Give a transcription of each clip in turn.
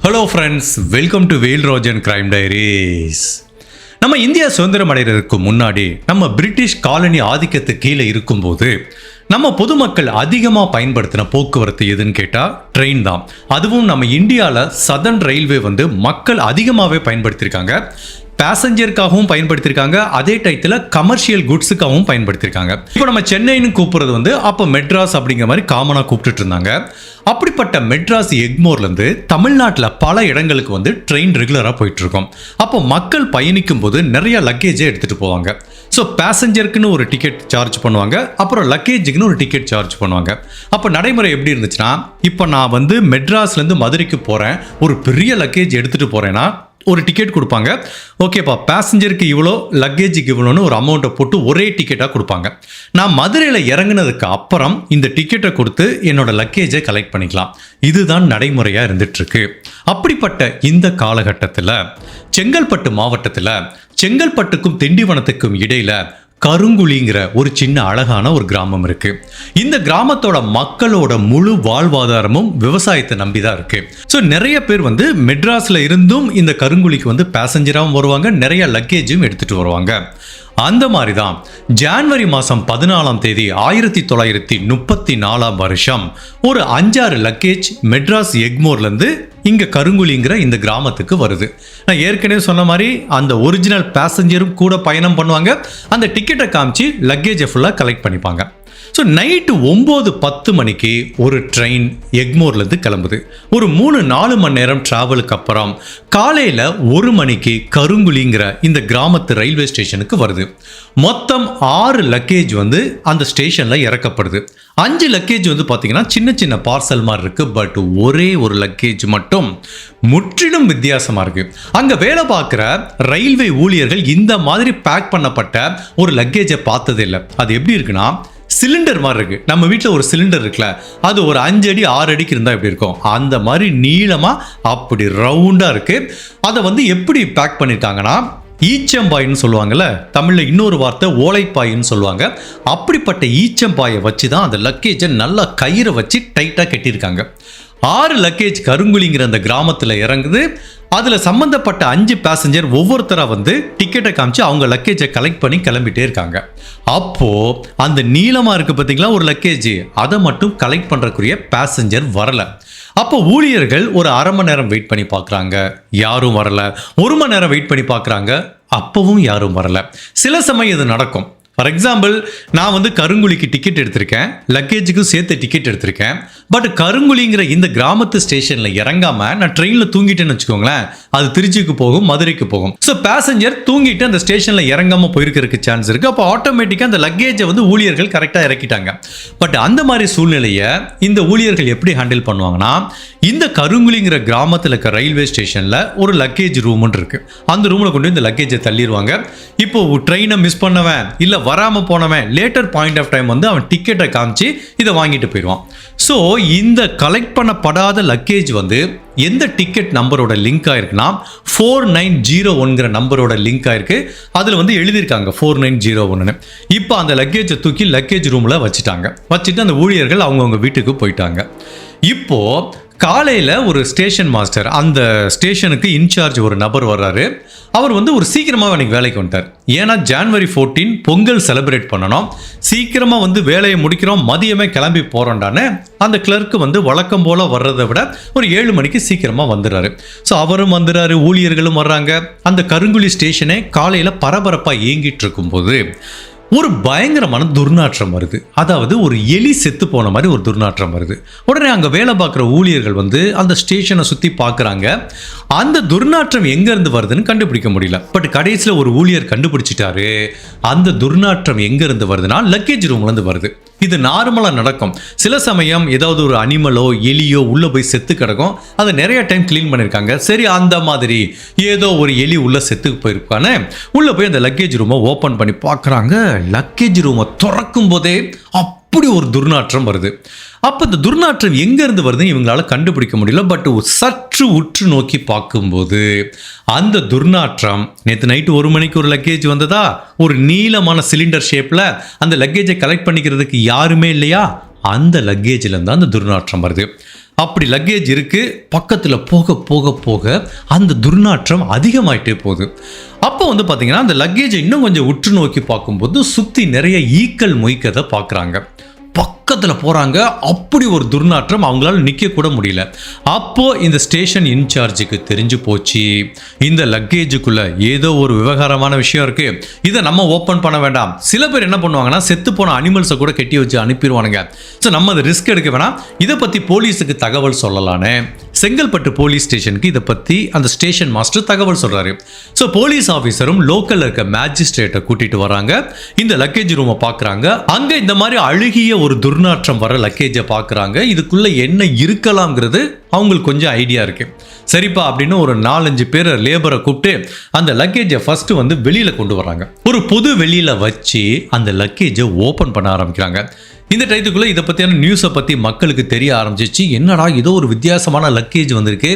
Hello friends, welcome to வேல் ரோஜன் crime diaries. நம்ம இந்தியா சுதந்திரம் அடைகிறதுக்கு முன்னாடி நம்ம பிரிட்டிஷ் காலனி ஆதிக்கத்துக்கு கீழே இருக்கும்போது நம்ம பொதுமக்கள் அதிகமாக பயன்படுத்தின போக்குவரத்து எதுன்னு கேட்டால் ட்ரெயின் தான். அதுவும் நம்ம இந்தியாவில் சதர்ன் ரயில்வே மக்கள் அதிகமாகவே பயன்படுத்தியிருக்காங்க. பேசஞ்சருக்காகவும் பயன்படுத்தியிருக்காங்க, அதே டயத்தில் கமர்ஷியல் குட்ஸுக்காகவும் பயன்படுத்தியிருக்காங்க. இப்போ நம்ம சென்னைன்னு கூப்பிட்றது அப்போ மெட்ராஸ் அப்படிங்கிற மாதிரி காமனாக கூப்பிட்டுட்டு இருந்தாங்க. அப்படிப்பட்ட மெட்ராஸ் எக்மோர்லேருந்து தமிழ்நாட்டில் பல இடங்களுக்கு ட்ரெயின் ரெகுலராக போயிட்டு இருக்கோம். அப்போ மக்கள் பயணிக்கும் போது நிறைய லக்கேஜை எடுத்துகிட்டு போவாங்க. ஸோ பேசஞ்சருக்குன்னு ஒரு டிக்கெட் சார்ஜ் பண்ணுவாங்க, அப்புறம் லக்கேஜுக்குன்னு ஒரு டிக்கெட் சார்ஜ் பண்ணுவாங்க. அப்போ நடைமுறை எப்படி இருந்துச்சுன்னா, இப்போ நான் மெட்ராஸ்லேருந்து மதுரைக்கு போகிறேன், ஒரு பெரிய லக்கேஜ் எடுத்துகிட்டு போகிறேன்னா ஒரு டிக்கெட் கொடுப்பாங்க. ஓகேப்பா, பேசஞ்சருக்கு இவ்வளோ, லக்கேஜுக்கு இவ்வளோன்னு ஒரு அமௌண்ட்டை போட்டு ஒரே டிக்கெட்டாக கொடுப்பாங்க. நான் மதுரையில் இறங்கினதுக்கு அப்புறம் இந்த டிக்கெட்டை கொடுத்து என்னோட லக்கேஜை கலெக்ட் பண்ணிக்கலாம். இதுதான் நடைமுறையாக இருந்துகிட்ருக்கு. அப்படிப்பட்ட இந்த காலகட்டத்தில் செங்கல்பட்டு மாவட்டத்தில் செங்கல்பட்டுக்கும் திண்டிவனத்துக்கும் இடையில் கருங்குழிங்கிற ஒரு சின்ன அழகான ஒரு கிராமம் இருக்கு. இந்த கிராமத்தோட மக்களோட முழு வாழ்வாதாரமும் விவசாயத்தை நம்பி தான் இருக்கு. ஸோ நிறைய பேர் மெட்ராஸ்ல இருந்தும் இந்த கருங்குழிக்கு பேசஞ்சராகவும் வருவாங்க, நிறைய லக்கேஜும் எடுத்துட்டு வருவாங்க. அந்த மாதிரி தான் ஜான்வரி மாதம் 14ஆம் தேதி 1934ஆம் வருஷம் ஒரு 5-6 லக்கேஜ் மெட்ராஸ் எக்மோர்லேருந்து இங்கே கருங்குழிங்கிற இந்த கிராமத்துக்கு வருது. நான் ஏற்கனவே சொன்ன மாதிரி அந்த ஒரிஜினல் பேசஞ்சரும் கூட பயணம் பண்ணுவாங்க. அந்த டிக்கெட்டை காமிச்சு லக்கேஜை ஃபுல்லாக கலெக்ட் பண்ணிப்பாங்க. ஸோ நைட்டு 9-10 மணிக்கு ஒரு ட்ரெயின் எக்மோர்லேருந்து கிளம்புது. ஒரு 3-4 மணி நேரம் ட்ராவலுக்கு அப்புறம் காலையில் 1 மணிக்கு கருங்குழிங்கிற இந்த கிராமத்து ரயில்வே ஸ்டேஷனுக்கு வருது. மொத்தம் 6 லக்கேஜ் அந்த ஸ்டேஷனில் இறக்கப்படுது. 5 லக்கேஜ் பார்த்தீங்கன்னா சின்ன சின்ன பார்சல் மாதிரி இருக்கு. பட் ஒரே ஒரு லக்கேஜ் மட்டும் முற்றிலும் வித்தியாசமாக இருக்கு. அங்கே வேலை பார்க்குற ரயில்வே ஊழியர்கள் இந்த மாதிரி பேக் பண்ணப்பட்ட ஒரு லக்கேஜை பார்த்ததே இல்லை. அது எப்படி இருக்குன்னா, சிலிண்டர் மாதிரி இருக்கு. நம்ம வீட்டில் ஒரு சிலிண்டர் இருக்குல்ல, அது ஒரு 5 அடி 6 அடிக்கு இருந்தால் எப்படி இருக்கும், அந்த மாதிரி நீளமாக அப்படி ரவுண்டாக இருக்கு. அதை எப்படி பேக் பண்ணிட்டாங்கன்னா, ஈச்சம்பாயின்னு சொல்லுவாங்கல்ல, தமிழில் இன்னொரு வார்த்தை ஓலைப்பாயின்னு சொல்லுவாங்க. அப்படிப்பட்ட ஈச்சம்பாயை வச்சு தான் அந்த லக்கேஜை நல்லா கயிறை வச்சு டைட்டாக கட்டியிருக்காங்க. 6 லக்கேஜ் கருங்குழிங்கிற அந்த கிராமத்தில் இறங்குது. அதில் சம்மந்தப்பட்ட 5 பேசஞ்சர் ஒவ்வொருத்தராக டிக்கெட்டை காமிச்சு அவங்க லக்கேஜை கலெக்ட் பண்ணி கிளம்பிட்டே இருக்காங்க. அப்போது அந்த நீளமாக இருக்குது பார்த்தீங்களா ஒரு லக்கேஜ், அதை மட்டும் கலெக்ட் பண்ணுறக்குரிய பேசஞ்சர் வரலை. அப்போ ஊழியர்கள் ஒரு அரை மணி நேரம் வெயிட் பண்ணி பார்க்குறாங்க, யாரும் வரலை. 1 மணி நேரம் வெயிட் பண்ணி பார்க்குறாங்க, அப்பவும் யாரும் வரலை. சில சமயம் இது நடக்கும். ஃபார் எக்ஸாம்பிள், நான் கருங்குழிக்கு டிக்கெட் எடுத்திருக்கேன், லக்கேஜுக்கும் சேர்த்து டிக்கெட் எடுத்திருக்கேன். பட் கருங்குழிங்கிற இந்த கிராமத்து ஸ்டேஷனில் இறங்காமல் நான் ட்ரெயினில் தூங்கிட்டேன்னு வச்சுக்கோங்களேன், அது திருச்சிக்கு போகும், மதுரைக்கு போகும். ஸோ பேசஞ்சர் தூங்கிட்டு அந்த ஸ்டேஷனில் இறங்காமல் போயிருக்கிறதுக்கு சான்ஸ் இருக்குது. அப்போ ஆட்டோமேட்டிக்காக அந்த லக்கேஜை ஊழியர்கள் கரெக்டாக இறக்கிட்டாங்க. பட் அந்த மாதிரி சூழ்நிலையை இந்த ஊழியர்கள் எப்படி ஹேண்டில் பண்ணுவாங்கன்னா, இந்த கருங்குழிங்கிற கிராமத்தில் இருக்க ரயில்வே ஸ்டேஷனில் ஒரு லக்கேஜ் ரூம்னு இருக்குது. அந்த ரூமில் கொண்டு இந்த லக்கேஜை தள்ளிடுவாங்க. இப்போ ட்ரெயினை மிஸ் பண்ணவன் இல்லை வராமல் போனவன் லேட்டர் பாயிண்ட் ஆஃப் டைம் அவன் டிக்கெட்டை காமிச்சு இதை வாங்கிட்டு போயிடுவான். ஸோ இந்த கலெக்ட் பண்ணப்படாத லக்கேஜ் எந்த டிக்கெட் நம்பரோட லிங்க் ஆயிருக்குன்னா 4901 நம்பரோட லிங்க் ஆயிருக்கு. அதில் எழுதியிருக்காங்க 4901. இப்போ அந்த லக்கேஜை தூக்கி லக்கேஜ் ரூமில் வச்சுட்டு அந்த ஊழியர்கள் அவங்கவுங்க வீட்டுக்கு போயிட்டாங்க. இப்போ காலையில் ஒரு ஸ்டேஷன் மாஸ்டர், அந்த ஸ்டேஷனுக்கு இன்சார்ஜ் ஒரு நபர் வர்றாரு. அவர் ஒரு சீக்கிரமாக எனக்கு வேலைக்கு வந்துட்டார். ஏன்னா ஜான்வரி 14 பொங்கல் செலிப்ரேட் பண்ணணும், சீக்கிரமாக வேலையை முடிக்கிறோம், மதியமே கிளம்பி போகிறோண்டான்னு அந்த கிளர்க்கு வழக்கம் போல் வர்றதை விட ஒரு 7 மணிக்கு சீக்கிரமாக வந்துடுறாரு. ஸோ அவரும் வந்துடுறாரு, ஊழியர்களும் வர்றாங்க. அந்த கருங்குழி ஸ்டேஷனே காலையில் பரபரப்பாக இயங்கிட்டு இருக்கும்போது ஒரு பயங்கரமான துர்நாற்றம் வருது. அதாவது ஒரு எலி செத்து போன மாதிரி ஒரு துர்நாற்றம் வருது. உடனே அங்கே வேலை பார்க்குற ஊழியர்கள் அந்த ஸ்டேஷனை சுற்றி பார்க்குறாங்க. அந்த துர்நாற்றம் எங்கேருந்து வருதுன்னு கண்டுபிடிக்க முடியல. பட் கடைசியில் ஒரு ஊழியர் கண்டுபிடிச்சிட்டாரு, அந்த துர்நாற்றம் எங்கேருந்து வருதுன்னா லக்கேஜ் ரூம்லேருந்து வருது. இது நார்மலாக நடக்கும். சில சமயம் ஏதாவது ஒரு அனிமலோ எலியோ உள்ளே போய் செத்து கிடக்கும், அதை நிறைய டைம் க்ளீன் பண்ணியிருக்காங்க. சரி, அந்த மாதிரி ஏதோ ஒரு எலி உள்ளே செத்து போயிருக்கானே, உள்ளே போய் அந்த லக்கேஜ் ரூமை ஓப்பன் பண்ணி பார்க்குறாங்க. லக்கேஜ் ரூமை திறக்கும் போதே அப்படி ஒரு துர்நாற்றம் வருது. அப்போ இந்த துர்நாற்றம் எங்கேருந்து வருதுன்னு இவங்களால கண்டுபிடிக்க முடியல. பட் சற்று உற்று நோக்கி பார்க்கும்போது அந்த துர்நாற்றம் நேற்று நைட்டு 1 மணிக்கு ஒரு லக்கேஜ் வந்ததா, ஒரு நீளமான சிலிண்டர் ஷேப்பில் அந்த லக்கேஜை கலெக்ட் பண்ணிக்கிறதுக்கு யாருமே இல்லையா, அந்த லக்கேஜில் இருந்தால் அந்த துர்நாற்றம் வருது. அப்படி லக்கேஜ் இருக்கு. பக்கத்தில் போக போக போக அந்த துர்நாற்றம் அதிகமாயிட்டே போகுது. அப்போ வந்து பார்த்தீங்கன்னா அந்த லக்கேஜை இன்னும் கொஞ்சம் உற்று நோக்கி பார்க்கும்போது சுற்றி நிறைய ஈக்கள் மொய்க்கதை பார்க்குறாங்க. பக்கத்தில் போகிறாங்க. அப்படி ஒரு துர்நாற்றம், அவங்களால நிற்க கூட முடியல. அப்போ இந்த ஸ்டேஷன் இன்சார்ஜுக்கு தெரிஞ்சு போச்சு, இந்த லக்கேஜுக்குள்ள ஏதோ ஒரு விவகாரமான விஷயம் இருக்கு, இதை நம்ம ஓப்பன் பண்ண வேண்டாம். சில பேர் என்ன பண்ணுவாங்கன்னா செத்து போன அனிமல்ஸை கூட கட்டி வச்சு அனுப்பிடுவானுங்க. ஸோ நம்ம அதை ரிஸ்க் எடுக்க வேணாம், இதை பற்றி போலீஸுக்கு தகவல் சொல்லலான்னு செங்கல்பட்டு போலீஸ் ஸ்டேஷனுக்கு இதை பற்றி அந்த ஸ்டேஷன் மாஸ்டர் தகவல் சொல்றாரு. ஸோ போலீஸ் ஆஃபீஸரும் லோக்கல்ல இருக்க மேஜிஸ்ட்ரேட்டை கூட்டிட்டு வராங்க. இந்த லக்கேஜ் ரூமை பார்க்குறாங்க. அங்கே இந்த மாதிரி அழுகிய ஒரு துர்நாற்றம் வர லக்கேஜை பார்க்குறாங்க. இதுக்குள்ள என்ன இருக்கலாம்ங்கிறது அவங்களுக்கு கொஞ்சம் ஐடியா இருக்கு. சரிப்பா அப்படின்னு ஒரு 4-5 பேர் லேபரை கூப்பிட்டு அந்த லக்கேஜை ஃபர்ஸ்ட் வந்து வெளியில கொண்டு வராங்க. ஒரு பொது வெளியில வச்சு அந்த லக்கேஜை ஓப்பன் பண்ண ஆரம்பிக்கிறாங்க. இந்த டயத்துக்குள்ள இதை பற்றியான நியூஸை பற்றி மக்களுக்கு தெரிய ஆரம்பிச்சிச்சு. என்னடா ஏதோ ஒரு வித்தியாசமான லக்கேஜ் வந்திருக்கு,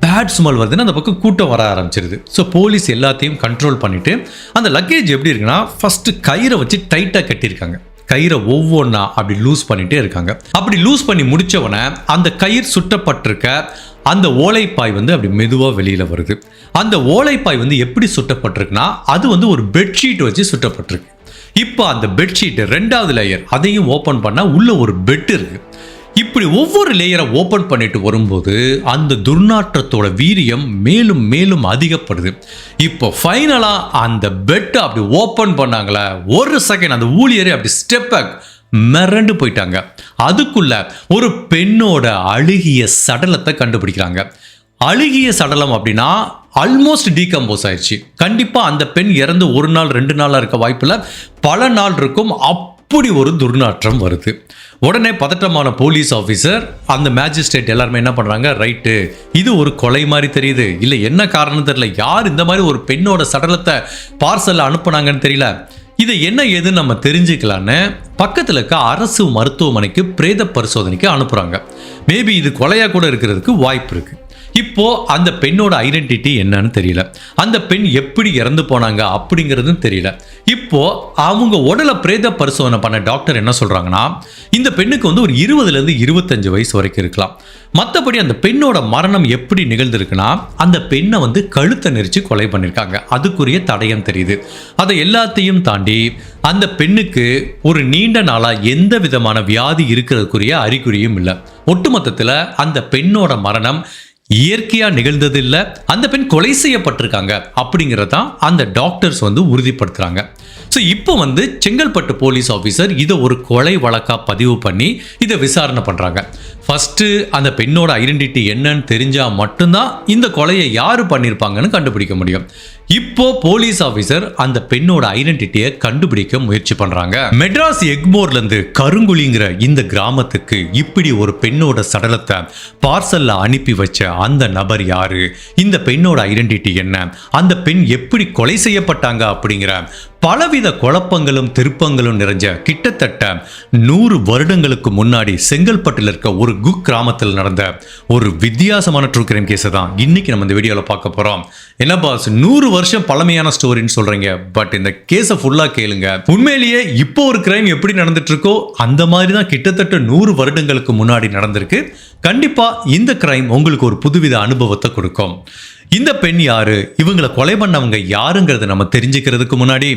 பேட் ஸ்மெல் வருதுன்னு அந்த பக்கம் கூட்டம் வர ஆரம்பிச்சிருது. ஸோ போலீஸ் எல்லாத்தையும் கண்ட்ரோல் பண்ணிட்டு அந்த லக்கேஜ் எப்படி இருக்குன்னா ஃபர்ஸ்ட் கயிறை வச்சு டைட்டாக கட்டியிருக்காங்க. கயிறை ஒவ்வொன்றா அப்படி லூஸ் பண்ணிட்டே இருக்காங்க. அப்படி லூஸ் பண்ணி முடிச்சவன அந்த கயிறு சுட்டப்பட்டிருக்க அந்த ஓலைப்பாய் வந்து அப்படி மெதுவாக வெளியில் வருது. அந்த ஓலைப்பாய் வந்து எப்படி சுட்டப்பட்டிருக்குன்னா அது வந்து ஒரு பெட்ஷீட் வச்சு சுட்டப்பட்டிருக்கு. இப்போ அந்த பெட்ஷீட் 2வது லேயர் அதையும் ஓப்பன் பண்ணால் உள்ள ஒரு பெட் இருக்கு. இப்படி ஒவ்வொரு லேயரை ஓப்பன் பண்ணிட்டு வரும்போது அந்த துர்நாற்றத்தோட வீரியம் மேலும் மேலும் அதிகப்படுது. இப்போ ஃபைனலாக அந்த பெட்டை அப்படி ஓப்பன் பண்ணாங்களே, ஒரு செகண்ட் அந்த ஊழியரே அப்படி ஸ்டெப் பேக் மிரண்டு போயிட்டாங்க. அதுக்குள்ள ஒரு பெண்ணோட அழுகிய சடலத்தை கண்டுபிடிக்கிறாங்க. அழுகிய சடலம் அப்படின்னா ஆல்மோஸ்ட் டீகம்போஸ் ஆயிடுச்சு. கண்டிப்பாக அந்த பெண் இறந்து 1 நாள் 2 நாளாக இருக்க வாய்ப்பில் பல நாள் இருக்கும். அப்படி ஒரு துர்நாற்றம் வருது. உடனே பதட்டமான போலீஸ் ஆஃபீஸர் அந்த மேஜிஸ்ட்ரேட் எல்லாருமே என்ன பண்ணுறாங்க, ரைட்டு இது ஒரு கொலை மாதிரி தெரியுது, இல்லை என்ன காரணம் தெரியல, யார் இந்த மாதிரி ஒரு பெண்ணோட சடலத்தை பார்சலில் அனுப்புனாங்கன்னு தெரியல, இதை என்ன ஏதுன்னு நம்ம தெரிஞ்சுக்கலான்னு பக்கத்தில் இருக்க அரசு மருத்துவமனைக்கு பிரேத பரிசோதனைக்கு அனுப்புகிறாங்க. மேபி இது கொலையாக கூட இருக்கிறதுக்கு வாய்ப்பு இருக்குது. இப்போ அந்த பெண்ணோட ஐடென்டிட்டி என்னன்னு தெரியல, அந்த பெண் எப்படி இறந்து போனாங்க அப்படிங்கிறதும் தெரியல. இப்போ அவங்க உடலை பிரேத பரிசோதனை பண்ண டாக்டர் என்ன சொல்றாங்கன்னா, இந்த பெண்ணுக்கு வந்து ஒரு 20லேருந்து 25 வயசு வரைக்கும் இருக்கலாம். மற்றபடி அந்த பெண்ணோட மரணம் எப்படி நிகழ்ந்திருக்குன்னா அந்த பெண்ணை வந்து கழுத்தை நெரிச்சு கொலை பண்ணியிருக்காங்க. அதுக்குரிய தடயம் தெரியுது. அதை எல்லாத்தையும் தாண்டி அந்த பெண்ணுக்கு ஒரு நீண்ட நாளாக எந்த விதமான வியாதி இருக்கிறதுக்குரிய அறிகுறியும் இல்லை. ஒட்டுமொத்தத்தில் அந்த பெண்ணோட மரணம் இயற்கையா நிகழ்ந்தது இல்லை, அந்த பெண் கொலை செய்யப்பட்டிருக்காங்க அப்படிங்கிறதான் அந்த டாக்டர்ஸ் வந்து உறுதிப்படுத்துறாங்க. ஸோ இப்போ வந்து செங்கல்பட்டு போலீஸ் ஆஃபீஸர் இதை ஒரு கொலை வழக்கா பதிவு பண்ணி இதை விசாரணை பண்றாங்க. ஃபர்ஸ்ட் அந்த பெண்ணோட ஐடென்டிட்டி என்னன்னு தெரிஞ்சா மட்டும்தான் இந்த கொலையை யாரு பண்ணியிருப்பாங்கன்னு கண்டுபிடிக்க முடியும். இப்போ போலீஸ் ஆஃபீஸர் அந்த பெண்ணோட ஐடென்டிட்டியை கண்டுபிடிக்க முயற்சி பண்றாங்க. மெட்ராஸ் எக்மோர்ல இருந்து கருங்குழிங்கிற இந்த கிராமத்துக்கு இப்படி ஒரு பெண்ணோட சடலத்தை பார்சல்ல அனுப்பி வச்ச அந்த நபர் யாரு, இந்த பெண்ணோட ஐடென்டிட்டி என்ன, அந்த பெண் எப்படி கொலை செய்யப்பட்டாங்க அப்படிங்கிற பலவித குழப்பங்களும் திருப்பங்களும் நிறைஞ்ச கிட்டத்தட்ட 100 வருடங்களுக்கு முன்னாடி செங்கல்பட்டில் இருக்க ஒரு கிராமத்தில் நடந்த ஒரு வித்தியாசமான ட்ரூ கிரைம் கேஸை தான் இன்னைக்கு நம்ம இந்த வீடியோவில் பார்க்க போறோம். என்ன பாஸ் 100 வருஷம் பழமையான ஸ்டோரின்னு சொல்றீங்க, பட் இந்த கேஸை ஃபுல்லா கேளுங்க. உண்மையிலேயே இப்போ ஒரு கிரைம் எப்படி நடந்துட்டு இருக்கோ அந்த மாதிரி தான் கிட்டத்தட்ட 100 வருடங்களுக்கு முன்னாடி நடந்திருக்கு. கண்டிப்பா இந்த கிரைம் உங்களுக்கு ஒரு புதுவித அனுபவத்தை கொடுக்கும். இந்த பெண் யாரு, இவங்களை கொலை பண்ணவங்க யாருங்கிறத நம்ம தெரிஞ்சுக்கிறதுக்கு முன்னாடி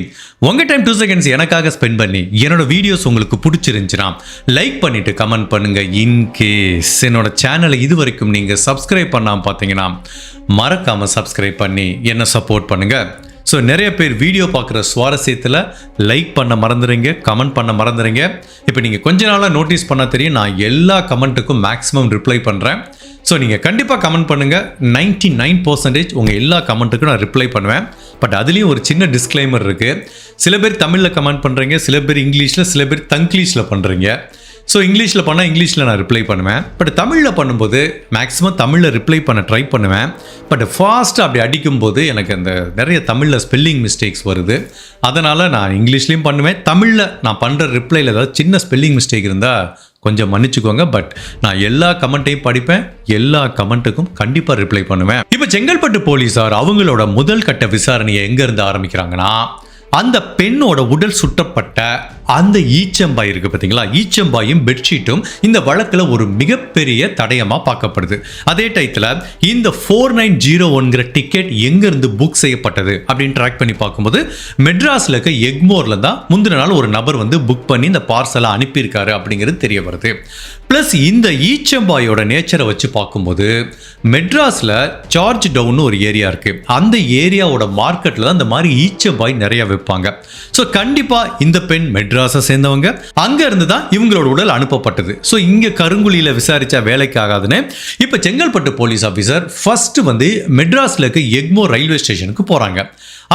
உங்க டைம் 2 செகண்ட்ஸ் எனக்காக ஸ்பெண்ட் பண்ணி என்னோட வீடியோஸ் உங்களுக்கு பிடிச்சிருந்துச்சுன்னா லைக் பண்ணிட்டு கமெண்ட் பண்ணுங்க. இன்கேஸ் என்னோட சேனலை இது வரைக்கும் நீங்க சப்ஸ்கிரைப் பண்ணாம பார்த்தீங்கன்னா மறக்காம சப்ஸ்கிரைப் பண்ணி என்ன சப்போர்ட் பண்ணுங்க. ஸோ நிறைய பேர் வீடியோ பார்க்குற சுவாரஸ்யத்தில் லைக் பண்ண மறந்துடுங்க, கமெண்ட் பண்ண மறந்துடுங்க. இப்போ நீங்கள் கொஞ்ச நாளாக நோட்டீஸ் பண்ணால் தெரியும், நான் எல்லா கமெண்ட்டுக்கும் மேக்ஸிமம் ரிப்ளை பண்ணுறேன். ஸோ நீங்கள் கண்டிப்பாக கமெண்ட் பண்ணுங்கள். 99% உங்கள் எல்லா கமெண்ட்டுக்கும் நான் ரிப்ளை பண்ணுவேன். பட் அதுலேயும் ஒரு சின்ன டிஸ்க்ளைமர் இருக்குது. சில பேர் தமிழில் கமெண்ட் பண்ணுறீங்க, சில பேர் இங்கிலீஷில், சில பேர் தங்கிலீஷில் பண்ணுறீங்க. ஸோ இங்கிலீஷில் பண்ணால் இங்கிலீஷில் நான் ரிப்ளை பண்ணுவேன். பட் தமிழில் பண்ணும்போது மேக்ஸிமம் தமிழில் ரிப்ளை பண்ண ட்ரை பண்ணுவேன். பட் ஃபாஸ்ட்டாக அப்படி அடிக்கும்போது எனக்கு அந்த நிறைய தமிழில் ஸ்பெல்லிங் மிஸ்டேக்ஸ் வருது. அதனால் நான் இங்கிலீஷ்லேயும் பண்ணுவேன். தமிழில் நான் பண்ணுற ரிப்ளையில் ஏதாவது சின்ன ஸ்பெல்லிங் மிஸ்டேக் இருந்தால் கொஞ்சம் மன்னிச்சுக்கோங்க. பட் நான் எல்லா கமெண்ட்டையும் படிப்பேன், எல்லா கமெண்ட்டுக்கும் கண்டிப்பாக ரிப்ளை பண்ணுவேன். இப்போ செங்கல்பட்டு போலீஸார் அவங்களோட முதல் கட்ட விசாரணையை எங்கேருந்து ஆரம்பிக்கிறாங்கன்னா, அந்த பெண்ணோட உடல் சுட்டப்பட்ட அந்த ஈச்சம்பாய் இருக்கு பார்த்தீங்களா, ஈச்சம்பாயும் பெட்ஷீட்டும் இந்த வழக்கில் ஒரு மிகப்பெரிய தடயமாக பார்க்கப்படுது. அதே டயத்தில் இந்த 4901 டிக்கெட் எங்கேருந்து புக் செய்யப்பட்டது அப்படின்னு ட்ராக் பண்ணி பார்க்கும்போது மெட்ராஸில் இருக்க எக்மோரில் தான் முந்தின நாள் ஒரு நபர் வந்து புக் பண்ணி இந்த பார்சலை அனுப்பியிருக்காரு அப்படிங்கிறது தெரிய வருது. ப்ளஸ் இந்த ஈச்சம்பாயோட நேச்சரை வச்சு பார்க்கும்போது மெட்ராஸில் சார்ஜ் டவுன் ஒரு ஏரியா இருக்குது. அந்த ஏரியாவோட மார்க்கெட்டில் தான் இந்த மாதிரி ஈச்சம்பாய் நிறைய வைப்பாங்க. ஸோ கண்டிப்பாக இந்த பெண் மெட்ராஸை சேர்ந்தவங்க, அங்கேருந்து தான் இவங்களோட உடல் அனுப்பப்பட்டது. ஸோ இங்கே கருங்குழியில் விசாரித்தா வேலைக்கு ஆகாதுன்னு இப்போ செங்கல்பட்டு போலீஸ் ஆஃபீஸர் ஃபர்ஸ்ட் வந்து மெட்ராஸில் இருக்க எக்மோர் ரயில்வே ஸ்டேஷனுக்கு போகிறாங்க.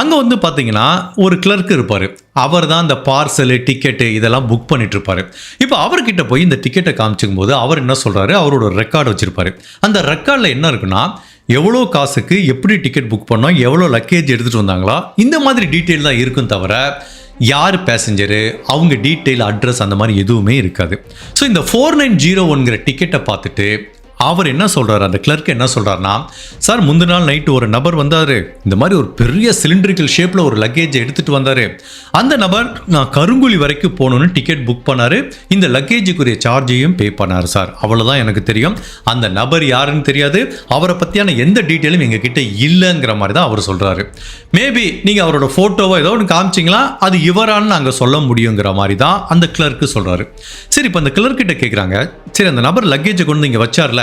அங்கே வந்து பார்த்தீங்கன்னா ஒரு கிளர்க் இருப்பார். அவர் தான் இந்த பார்சலு டிக்கெட்டு இதெல்லாம் புக் பண்ணிட்டு இருப்பாரு. இப்போ அவர்கிட்ட போய் இந்த டிக்கெட்டை காமிச்சிக்கும் போது அவர் என்ன சொல்கிறாரு, அவரோட ரெக்கார்டு வச்சிருப்பாரு. அந்த ரெக்கார்டில் என்ன இருக்குன்னா, எவ்வளோ காசுக்கு எப்படி டிக்கெட் புக் பண்ணோம், எவ்வளோ லக்கேஜ் எடுத்துகிட்டு வந்தாங்களா, இந்த மாதிரி டீட்டெயில் தான் இருக்கும் தவிர யார் பேசஞ்சரு, அவங்க டீட்டெயில், அட்ரஸ் அந்த மாதிரி எதுவுமே இருக்காது. ஸோ இந்த 4901 டிக்கெட்டை பார்த்துட்டு அவர் என்ன சொல்கிறார், அந்த கிளர்க் என்ன சொல்கிறாருன்னா, சார் முந்தின நாள் நைட்டு ஒரு நபர் வந்தார், இந்த மாதிரி ஒரு பெரிய சிலிண்ட்ரிக்கல் ஷேப்பில் ஒரு லக்கேஜை எடுத்துகிட்டு வந்தார். அந்த நபர் நான் கருங்குழி வரைக்கும் போகணுன்னு டிக்கெட் புக் பண்ணார், இந்த லக்கேஜுக்குரிய சார்ஜையும் பே பண்ணார் சார். அவ்வளோதான் எனக்கு தெரியும். அந்த நபர் யாருன்னு தெரியாது, அவரை பற்றியான எந்த டீட்டெயிலும் எங்ககிட்ட இல்லைங்கிற மாதிரி தான் அவர் சொல்கிறாரு. மேபி நீங்கள் அவரோட ஃபோட்டோவோ ஏதோ ஒன்று காமிச்சிங்களா, அது இவரான்னு நாங்கள் சொல்ல முடியுங்கிற மாதிரி தான் அந்த கிளர்க்கு சொல்கிறாரு. சரி, இப்போ அந்த கிளர்க்கிட்ட கேட்குறாங்க, சரி அந்த நபர் லக்கேஜை கொண்டு இங்கே வச்சார்ல,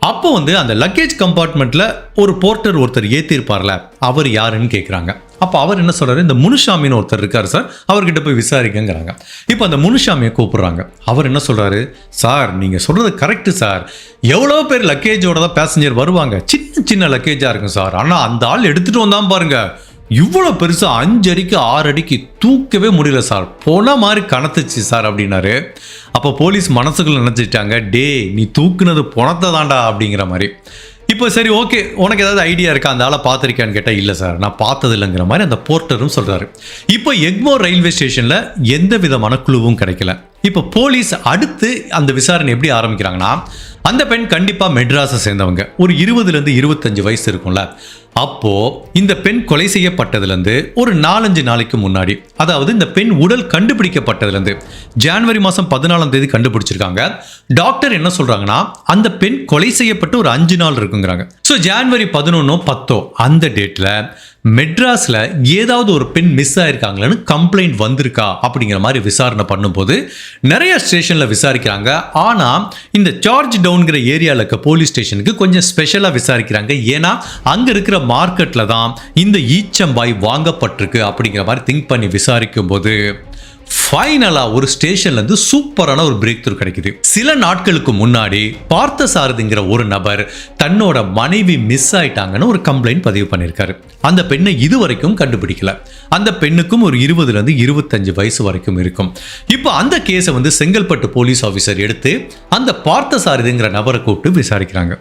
அப்போ வந்து அந்த லக்கேஜ் கம்பார்ட்மெண்ட்டில் ஒரு போர்ட்டர் ஒருத்தர் ஏற்றிருப்பார்ல, அவர் யாருன்னு கேட்குறாங்க. அப்போ அவர் என்ன சொல்கிறாரு, இந்த முனுசாமின்னு ஒருத்தர் இருக்கார் சார், அவர்கிட்ட போய் விசாரிக்கங்கிறாங்க. இப்போ அந்த முனுசாமியை கூப்பிட்றாங்க. அவர் என்ன சொல்கிறாரு, சார் நீங்கள் சொல்கிறது கரெக்டு சார், எவ்வளோ பேர் லக்கேஜோட தான் பேசஞ்சர் வருவாங்க, சின்ன சின்ன லக்கேஜாக இருக்கும் சார், ஆனால் அந்த ஆள் எடுத்துகிட்டு வந்தான் பாருங்க, இவ்வளோ பெருசாக 5 அடிக்கு 6 அடிக்கு தூக்கவே முடியல சார், போன மாதிரி கணத்துச்சு சார் அப்படின்னாரு. அப்போ போலீஸ் மனசுக்குள்ள நினச்சிட்டாங்க, டே நீ தூக்குனது பணத்தை தாண்டா அப்படிங்கிற மாதிரி. இப்போ சரி ஓகே, உனக்கு ஏதாவது ஐடியா இருக்கா, அந்த ஆளை பார்த்துருக்கான்னு கேட்டால் இல்லை சார் நான் பார்த்தது இல்லைங்கிற மாதிரி அந்த போர்ட்டரும் சொல்கிறாரு. இப்போ எக்மோர் ரயில்வே ஸ்டேஷனில் எந்த விதமான குழுவும் கிடைக்கல. இப்போ போலீஸ் அடுத்து அந்த விசாரணை எப்படி ஆரம்பிக்கிறாங்கன்னா, அந்த பெண் கண்டிப்பாக மெட்ராஸை சேர்ந்தவங்க, ஒரு 20லேருந்து 25 வயசு இருக்கும்ல. அப்போ இந்த பெண் கொலை செய்யப்பட்டதுலேருந்து ஒரு 4-5 நாளைக்கு முன்னாடி, அதாவது இந்த பெண் உடல் கண்டுபிடிக்கப்பட்டதுலேருந்து ஜனவரி மாதம் 14ஆம் தேதி கண்டுபிடிச்சிருக்காங்க. டாக்டர் என்ன சொல்றாங்கன்னா, அந்த பெண் கொலை செய்யப்பட்டு ஒரு 5 நாள் இருக்குங்கிறாங்க. ஸோ ஜனவரி 11 10 அந்த டேட்ல மெட்ராஸில் ஏதாவது ஒரு பெண் மிஸ் ஆயிருக்காங்களான்னு கம்ப்ளைண்ட் வந்திருக்கா அப்படிங்கிற மாதிரி விசாரணை பண்ணும்போது நிறைய ஸ்டேஷனில் விசாரிக்கிறாங்க. ஆனால் இந்த சார்ஜ் டவுன்கிற ஏரியாவில் இருக்க போலீஸ் ஸ்டேஷனுக்கு கொஞ்சம் ஸ்பெஷலாக விசாரிக்கிறாங்க. ஏன்னா அங்கே இருக்கிற மார்க்கெட்டில் தான் இந்த ஈச்சம்பாய் வாங்கப்பட்டிருக்கு அப்படிங்கிற மாதிரி திங்க் பண்ணி விசாரிக்கும் போது ஃபைனலாக ஒரு ஸ்டேஷன்லேருந்து சூப்பரான ஒரு பிரேக் த்ரூ கிடைக்குது. சில நாட்களுக்கு முன்னாடி பார்த்தசாரதிங்கிற ஒரு நபர் தன்னோட மனைவி மிஸ் ஆயிட்டாங்கன்னு ஒரு கம்ப்ளைண்ட் பதிவு பண்ணியிருக்காரு. அந்த பெண்ணை இதுவரைக்கும் கண்டுபிடிக்கல. அந்த பெண்ணுக்கும் ஒரு 20லேருந்து 25 வயசு வரைக்கும் இருக்கும். இப்போ அந்த கேஸை வந்து செங்கல்பட்டு போலீஸ் ஆஃபீஸர் எடுத்து அந்த பார்த்தசாரதிங்கிற நபரை கூப்பிட்டு விசாரிக்கிறாங்க.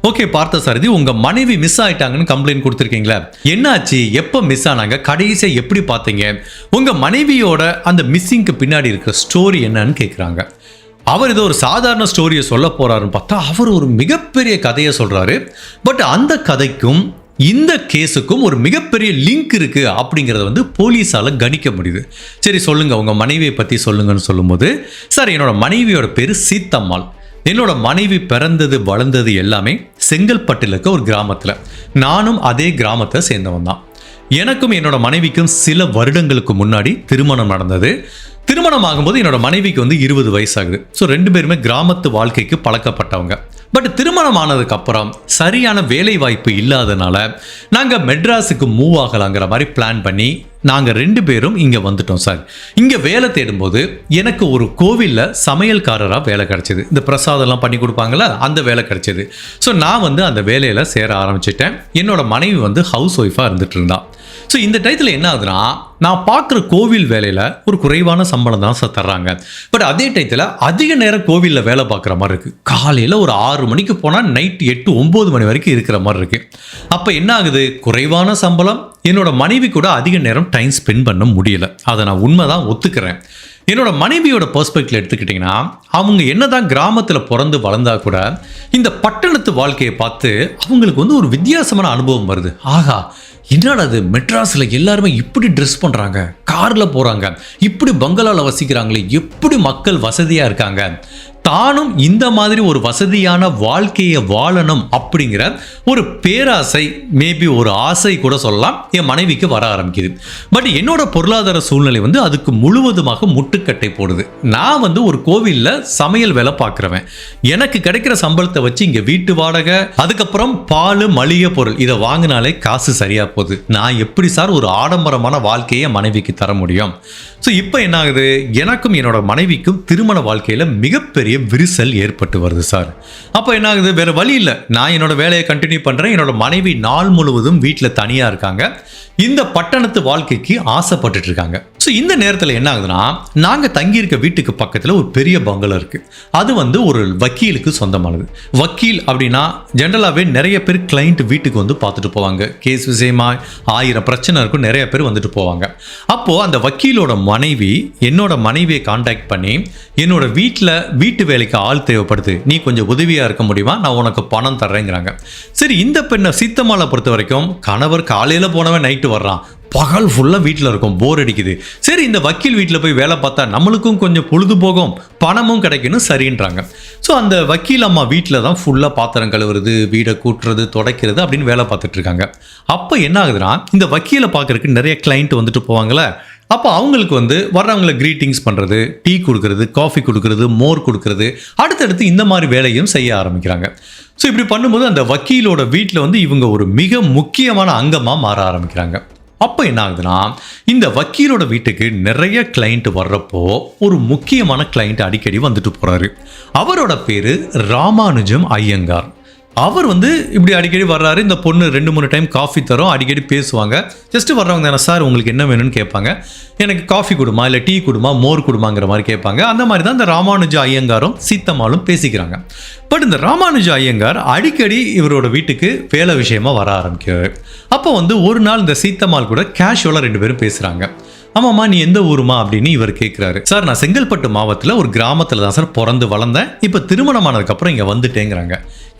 ஓகே பார்த்தசாரதி, உங்க மனைவி மிஸ் ஆயிட்டாங்கன்னு கம்ப்ளைண்ட் கொடுத்துருக்கீங்களா, என்னாச்சு, எப்போ மிஸ் ஆனாங்க, கடைசியை எப்படி பார்த்தீங்க, உங்க மனைவியோட அந்த மிஸ்ஸிங்க்கு பின்னாடி இருக்கிற ஸ்டோரி என்னன்னு கேட்குறாங்க. அவர் ஏதோ ஒரு சாதாரண ஸ்டோரியை சொல்ல போறாருன்னு பார்த்தா அவர் ஒரு மிகப்பெரிய கதையை சொல்றாரு. பட் அந்த கதைக்கும் இந்த கேஸுக்கும் ஒரு மிகப்பெரிய லிங்க் இருக்கு அப்படிங்கிறத வந்து போலீஸால கணிக்க முடியுது. சரி சொல்லுங்க, உங்க மனைவியை பத்தி சொல்லுங்கன்னு சொல்லும்போது, சார் என்னோட மனைவியோட பேரு சீத்தம்மாள், என்னோட மனைவி பிறந்தது வளர்ந்தது எல்லாமே செங்கல்பட்டில் இருக்க ஒரு கிராமத்தில், நானும் அதே கிராமத்தை சேர்ந்தவன் தான். எனக்கும் என்னோட மனைவிக்கும் சில வருடங்களுக்கு முன்னாடி திருமணம் நடந்தது. திருமணம் ஆகும்போது என்னோட மனைவிக்கு வந்து 20 வயசாகுது. ஸோ 2 பேருமே கிராமத்து வாழ்க்கைக்கு பழக்கப்பட்டவங்க. பட் திருமணம் ஆனதுக்கு அப்புறம் சரியான வேலை வாய்ப்பு இல்லாதனால நாங்கள் மெட்ராஸுக்கு மூவ் ஆகலாங்கிற மாதிரி பிளான் பண்ணி நாங்கள் 2 பேரும் இங்கே வந்துட்டோம் சார். இங்கே வேலை தேடும்போது எனக்கு ஒரு கோவிலில் சமையல்காரராக வேலை கிடைச்சிது. இந்த பிரசாதம்லாம் பண்ணி கொடுப்பாங்களா, அந்த வேலை கிடைச்சிது. ஸோ நான் வந்து அந்த வேலையில் சேர ஆரம்பிச்சிட்டேன். என்னோட மனைவி வந்து ஹவுஸ் ஒய்ஃபாக இருந்துட்டு இருந்தா. ஸோ இந்த டயத்தில் என்ன ஆகுதுன்னா, நான் பார்க்குற கோவில் வேலையில் ஒரு குறைவான சம்பளம் தான் சார் தர்றாங்க. பட் அதே டயத்தில் அதிக நேரம் கோவிலில் வேலை பார்க்குற மாதிரி இருக்குது. காலையில் ஒரு 6 மணிக்கு போனால் நைட் 8-9 மணி வரைக்கும் இருக்கிற மாதிரி இருக்குது. அப்போ என்ன ஆகுது, குறைவான சம்பளம், என்னோட மனைவி கூட அதிக நேரம் டைம் ஸ்பெண்ட் பண்ண முடியல. அதை நான் உண்மைதான் ஒத்துக்கிறேன். என்னோட மனைவியோட பெர்ஸ்பெக்டிவ்ல எடுத்துக்கிட்டிங்கன்னா, அவங்க என்னதான் கிராமத்தில் பிறந்து வளர்ந்தா கூட இந்த பட்டணத்து வாழ்க்கையை பார்த்து அவங்களுக்கு வந்து ஒரு வித்தியாசமான அனுபவம் வருது. ஆகா, என்னடா அது, மெட்ராஸில் எல்லாருமே இப்படி ட்ரெஸ் பண்ணுறாங்க, காரில் போகிறாங்க, இப்படி பங்களாவில் வசிக்கிறாங்களே, எப்படி மக்கள் வசதியாக இருக்காங்க, தானும் இந்த மாதிரி ஒரு வசதியான வாழ்க்கையை வாழணும் அப்படிங்கிற ஒரு பேராசை, மேபி ஒரு ஆசை கூட சொல்லலாம், என் மனைவிக்கு வர ஆரம்பிக்குது. பட் என்னோட பொருளாதார சூழ்நிலை வந்து அதுக்கு முழுவதுமாக முட்டுக்கட்டை போடுது. நான் வந்து ஒரு கோவிலில் சமையல் வேலை பார்க்குறவன். எனக்கு கிடைக்கிற சம்பளத்தை வச்சு இங்கே வீட்டு வாடகை, அதுக்கப்புறம் பால், மளிகை பொருள் இதை வாங்கினாலே காசு சரியாக போகுது. நான் எப்படி சார் ஒரு ஆடம்பரமான வாழ்க்கையை மனைவிக்கு தர முடியும்? ஸோ இப்போ என்ன ஆகுது, எனக்கும் என்னோட மனைவிக்கும் திருமண வாழ்க்கையில் மிகப்பெரிய விரிசல் ஏற்பட்டு வருது சார். அப்போ என்ன ஆகுது, வேற வழி இல்லை, நான் என்னோட வேலையை கண்டினியூ பண்ணுறேன். என்னோட மனைவி நாள் முழுவதும் வீட்டில் தனியாக இருக்காங்க, இந்த பட்டணத்து வாழ்க்கைக்கு ஆசைப்பட்டுட்டு இருக்காங்க. ஸோ இந்த நேரத்தில் என்ன ஆகுதுன்னா, நாங்கள் தங்கியிருக்க வீட்டுக்கு பக்கத்தில் ஒரு பெரிய பங்களா இருக்குது. அது வந்து ஒரு வக்கீலுக்கு சொந்தமானது. வக்கீல் அப்படின்னா ஜென்ரலாகவே நிறைய பேர் கிளைண்ட் வீட்டுக்கு வந்து பார்த்துட்டு போவாங்க. கேஸ் விஷயமா 1000 பிரச்சனை இருக்கும், நிறைய பேர் வந்துட்டு போவாங்க. அப்போது அந்த வக்கீலோட மனைவி என்னோட மனைவியை கான்டாக்ட் பண்ணி, என்னோட வீட்டு வேலைக்கு ஆள் தேவைப்படுது, நீ கொஞ்சம் உதவியாக இருக்க முடியுமா, நான் உனக்கு பணம் தர்றேங்கிறாங்க. சரி, இந்த பெண்ணை சீத்தம்மாளை பொறுத்த வரைக்கும் கணவர் காலையில் போனவன் நைட்டு வர்றான், பகல் ஃபுல்லாக வீட்டில் இருக்கும், போர் அடிக்குது. சரி, இந்த வக்கீல் வீட்டில் போய் வேலை பார்த்தா நம்மளுக்கும் கொஞ்சம் பொழுது போகும், பணமும் கிடைக்கணும், சரின்றாங்க. ஸோ அந்த வக்கீல் அம்மா வீட்டில் தான் ஃபுல்லாக பாத்திரம் கழுவுறது, வீடை கூட்டுறது, துடைக்கிறது அப்படின்னு வேலை பார்த்துட்டு இருக்காங்க. அப்போ என்ன ஆகுதுன்னா, இந்த வக்கீலை பார்க்கறதுக்கு நிறைய கிளைண்ட் வந்துட்டு போவாங்களே, அப்போ அவங்களுக்கு வந்து வர்றவங்களை க்ரீட்டிங்ஸ் பண்ணுறது, டீ கொடுக்கறது, காஃபி கொடுக்கறது, மோர் கொடுக்கறது, அடுத்தடுத்து இந்த மாதிரி வேலையும் செய்ய ஆரம்பிக்கிறாங்க. ஸோ இப்படி பண்ணும்போது அந்த வக்கீலோட வீட்டில் வந்து இவங்க ஒரு மிக முக்கியமான அங்கமாக மாற ஆரம்பிக்கிறாங்க. அப்போ என்ன ஆகுதுன்னா, இந்த வக்கீலோட வீட்டுக்கு நிறைய கிளைண்ட் வர்றப்போ ஒரு முக்கியமான கிளைண்ட் அடிக்கடி வந்துட்டு போகிறாரு. அவரோட பேர் ராமானுஜம் ஐயங்கார். அவர் வந்து இப்படி அடிக்கடி வர்றாரு. இந்த பொண்ணு 2-3 டைம் காஃபி தரும், அடிக்கடி பேசுவாங்க. ஜஸ்ட் வர்றவங்க தானே சார், உங்களுக்கு என்ன வேணும்னு கேட்பாங்க. எனக்கு காஃபி கொடுமா, இல்லை டீ கொடுமா, மோர் கொடுமாங்கிற மாதிரி கேட்பாங்க. அந்த மாதிரி தான் இந்த ராமானுஜ ஐயங்காரும் சீத்தம்மாளும் பேசிக்கிறாங்க. பட் இந்த ராமானுஜ ஐயங்கார் அடிக்கடி இவரோட வீட்டுக்கு வேலை விஷயமா வர ஆரம்பிக்கிறார். அப்போ வந்து ஒரு நாள் இந்த சீத்தம்மாள் கூட கேஷுவலாக 2 பேரும் பேசுகிறாங்க. ஆமாம்மா, நீ எந்த ஊருமா அப்படின்னு இவர் கேட்குறாரு. சார், நான் செங்கல்பட்டு மாவட்டத்தில் ஒரு கிராமத்தில் தான் சார் பிறந்து வளர்ந்தேன், இப்போ திருமணமானதுக்கப்புறம் இங்கே வந்துட்டேங்கிறாங்க.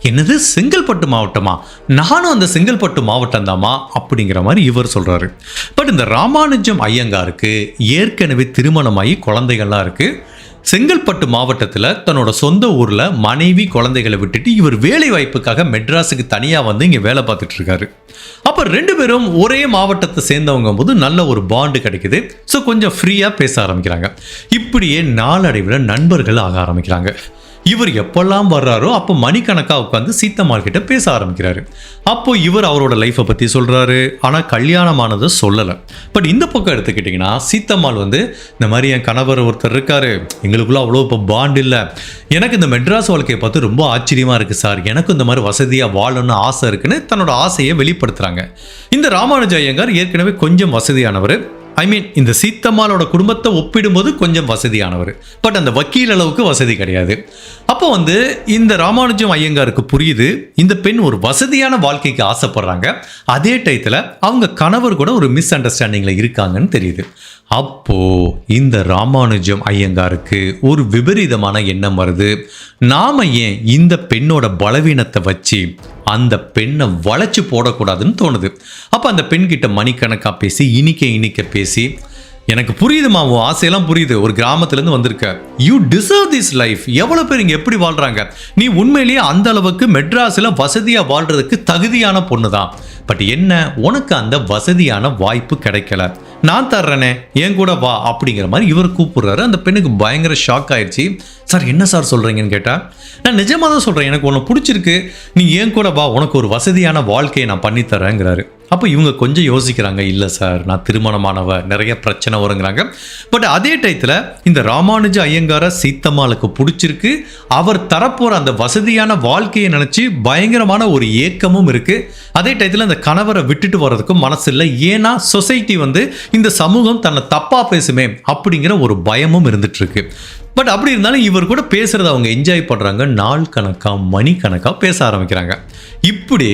என்னது, செங்கல்பட்டு மாவட்டமா? நானும் அந்த செங்கல்பட்டு மாவட்டம் தாமா அப்படிங்கிற மாதிரி இவர் சொல்கிறாரு. பட் இந்த ராமானுஜம் ஐயங்காருக்கு ஏற்கனவே திருமணமாகி குழந்தைகள்லாம் இருக்குது. செங்கல்பட்டு மாவட்டத்தில் தன்னோட சொந்த ஊரில் மனைவி குழந்தைகளை விட்டுட்டு இவர் வேலை வாய்ப்புக்காக மெட்ராஸுக்கு தனியாக வந்து இங்கே வேலை பார்த்துட்டு இருக்காரு. அப்போ 2 பேரும் ஒரே மாவட்டத்தை சேர்ந்தவங்க போது நல்ல ஒரு பாண்டு கிடைக்குது. ஸோ கொஞ்சம் ஃப்ரீயாக பேச ஆரம்பிக்கிறாங்க. இப்படியே நாளடைவில் நண்பர்கள் ஆக ஆரம்பிக்கிறாங்க. இவர் எப்பெல்லாம் வர்றாரோ அப்போ மணிக்கணக்காக உட்காந்து சீத்தம்மாள் கிட்ட பேச ஆரம்பிக்கிறாரு. அப்போ இவர் அவரோட லைஃப்பை பற்றி சொல்கிறாரு, ஆனால் கல்யாணமானதை சொல்லலை. பட் இந்த பக்கம் எடுத்துக்கிட்டிங்கன்னா, சீத்தம்மாள் வந்து இந்த மாதிரி என் கணவர் ஒருத்தர் இருக்காரு, எங்களுக்குள்ள அவ்வளோ இப்போ பாண்ட் இல்லை, எனக்கு இந்த மெட்ராஸ் வாழ்க்கையை பார்த்து ரொம்ப ஆச்சரியமாக இருக்குது சார், எனக்கும் இந்த மாதிரி வசதியாக வாழணும்னு ஆசை இருக்குன்னு தன்னோட ஆசையை வெளிப்படுத்துகிறாங்க. இந்த ராமானுஜ ஐயங்கார் ஏற்கனவே கொஞ்சம் வசதியானவர். இந்த சீத்தம்மாளோட குடும்பத்தை ஒப்பிடும்போது கொஞ்சம் வசதியானவர். பட் அந்த வக்கீல் அளவுக்கு வசதி கிடையாது. அப்போ வந்து இந்த ராமானுஜம் ஐயங்காருக்கு புரியுது, இந்த பெண் ஒரு வசதியான வாழ்க்கைக்கு ஆசைப்படுறாங்க, அதே டயத்தில் அவங்க கணவர் கூட ஒரு மிஸ் அண்டர்ஸ்டாண்டிங்கில் இருக்காங்கன்னு தெரியுது. அப்போ இந்த ராமானுஜம் ஐயங்காருக்கு ஒரு விபரீதமான எண்ணம் வருது. நாம ஏன் இந்த பெண்ணோட பலவீனத்தை வச்சு அந்த பெண்ணை வளைச்சு போடக்கூடாதுன்னு தோணுது. அப்போ அந்த பெண்கிட்ட மணிக்கணக்காக பேசி இனிக்க பேசி, எனக்கு புரியுதுமா, உன் ஆசையெல்லாம் புரியுது, ஒரு கிராமத்துலேருந்து வந்திருக்க, யூ டிசர்வ் திஸ் லைஃப், எவ்வளோ பேர் இங்கே எப்படி வாழ்கிறாங்க, நீ உண்மையிலேயே அந்த அளவுக்கு மெட்ராஸில் வசதியாக வாழ்கிறதுக்கு தகுதியான பொண்ணு தான். பட் என்ன, உனக்கு அந்த வசதியான வாய்ப்பு கிடைக்கல, நான் தர்றேனே, என் கூட வா அப்படிங்கிற மாதிரி இவர் கூப்பிடுறாரு. அந்த பெண்ணுக்கு பயங்கர ஷாக் ஆயிடுச்சு. சார், என்ன சார் சொல்கிறீங்கன்னு கேட்டால், நான் நிஜமாக தான் சொல்கிறேன், எனக்கு உன்னை பிடிச்சிருக்கு, நீ ஏன் கூட வா, உனக்கு ஒரு வசதியான வாழ்க்கையை நான் பண்ணித்தரேங்கிறாரு. அப்போ இவங்க கொஞ்சம் யோசிக்கிறாங்க, இல்லை சார், நான் திருமணமானவ, நிறைய பிரச்சனை வருங்கிறாங்க. பட் அதே டயத்தில் இந்த ராமானுஜ ஐயங்கார சீத்தம்மாளுக்கு பிடிச்சிருக்கு, அவர் தரப்போகிற அந்த வசதியான வாழ்க்கையை நினச்சி பயங்கரமான ஒரு ஏக்கமும் இருக்குது. அதே டயத்தில் அந்த கணவரை விட்டுட்டு வர்றதுக்கும் மனசு இல்லை. ஏன்னா சொசைட்டி வந்து இந்த சமூகம் தன்னை தப்பாக பேசுமே அப்படிங்கிற ஒரு பயமும் இருந்துட்டு இருக்கு. பட் அப்படி இருந்தாலும் இவர் கூட பேசுறத அவங்க என்ஜாய் பண்றாங்க. நாள் கணக்கா மணி கணக்கா பேச ஆரம்பிக்கிறாங்க. இப்படி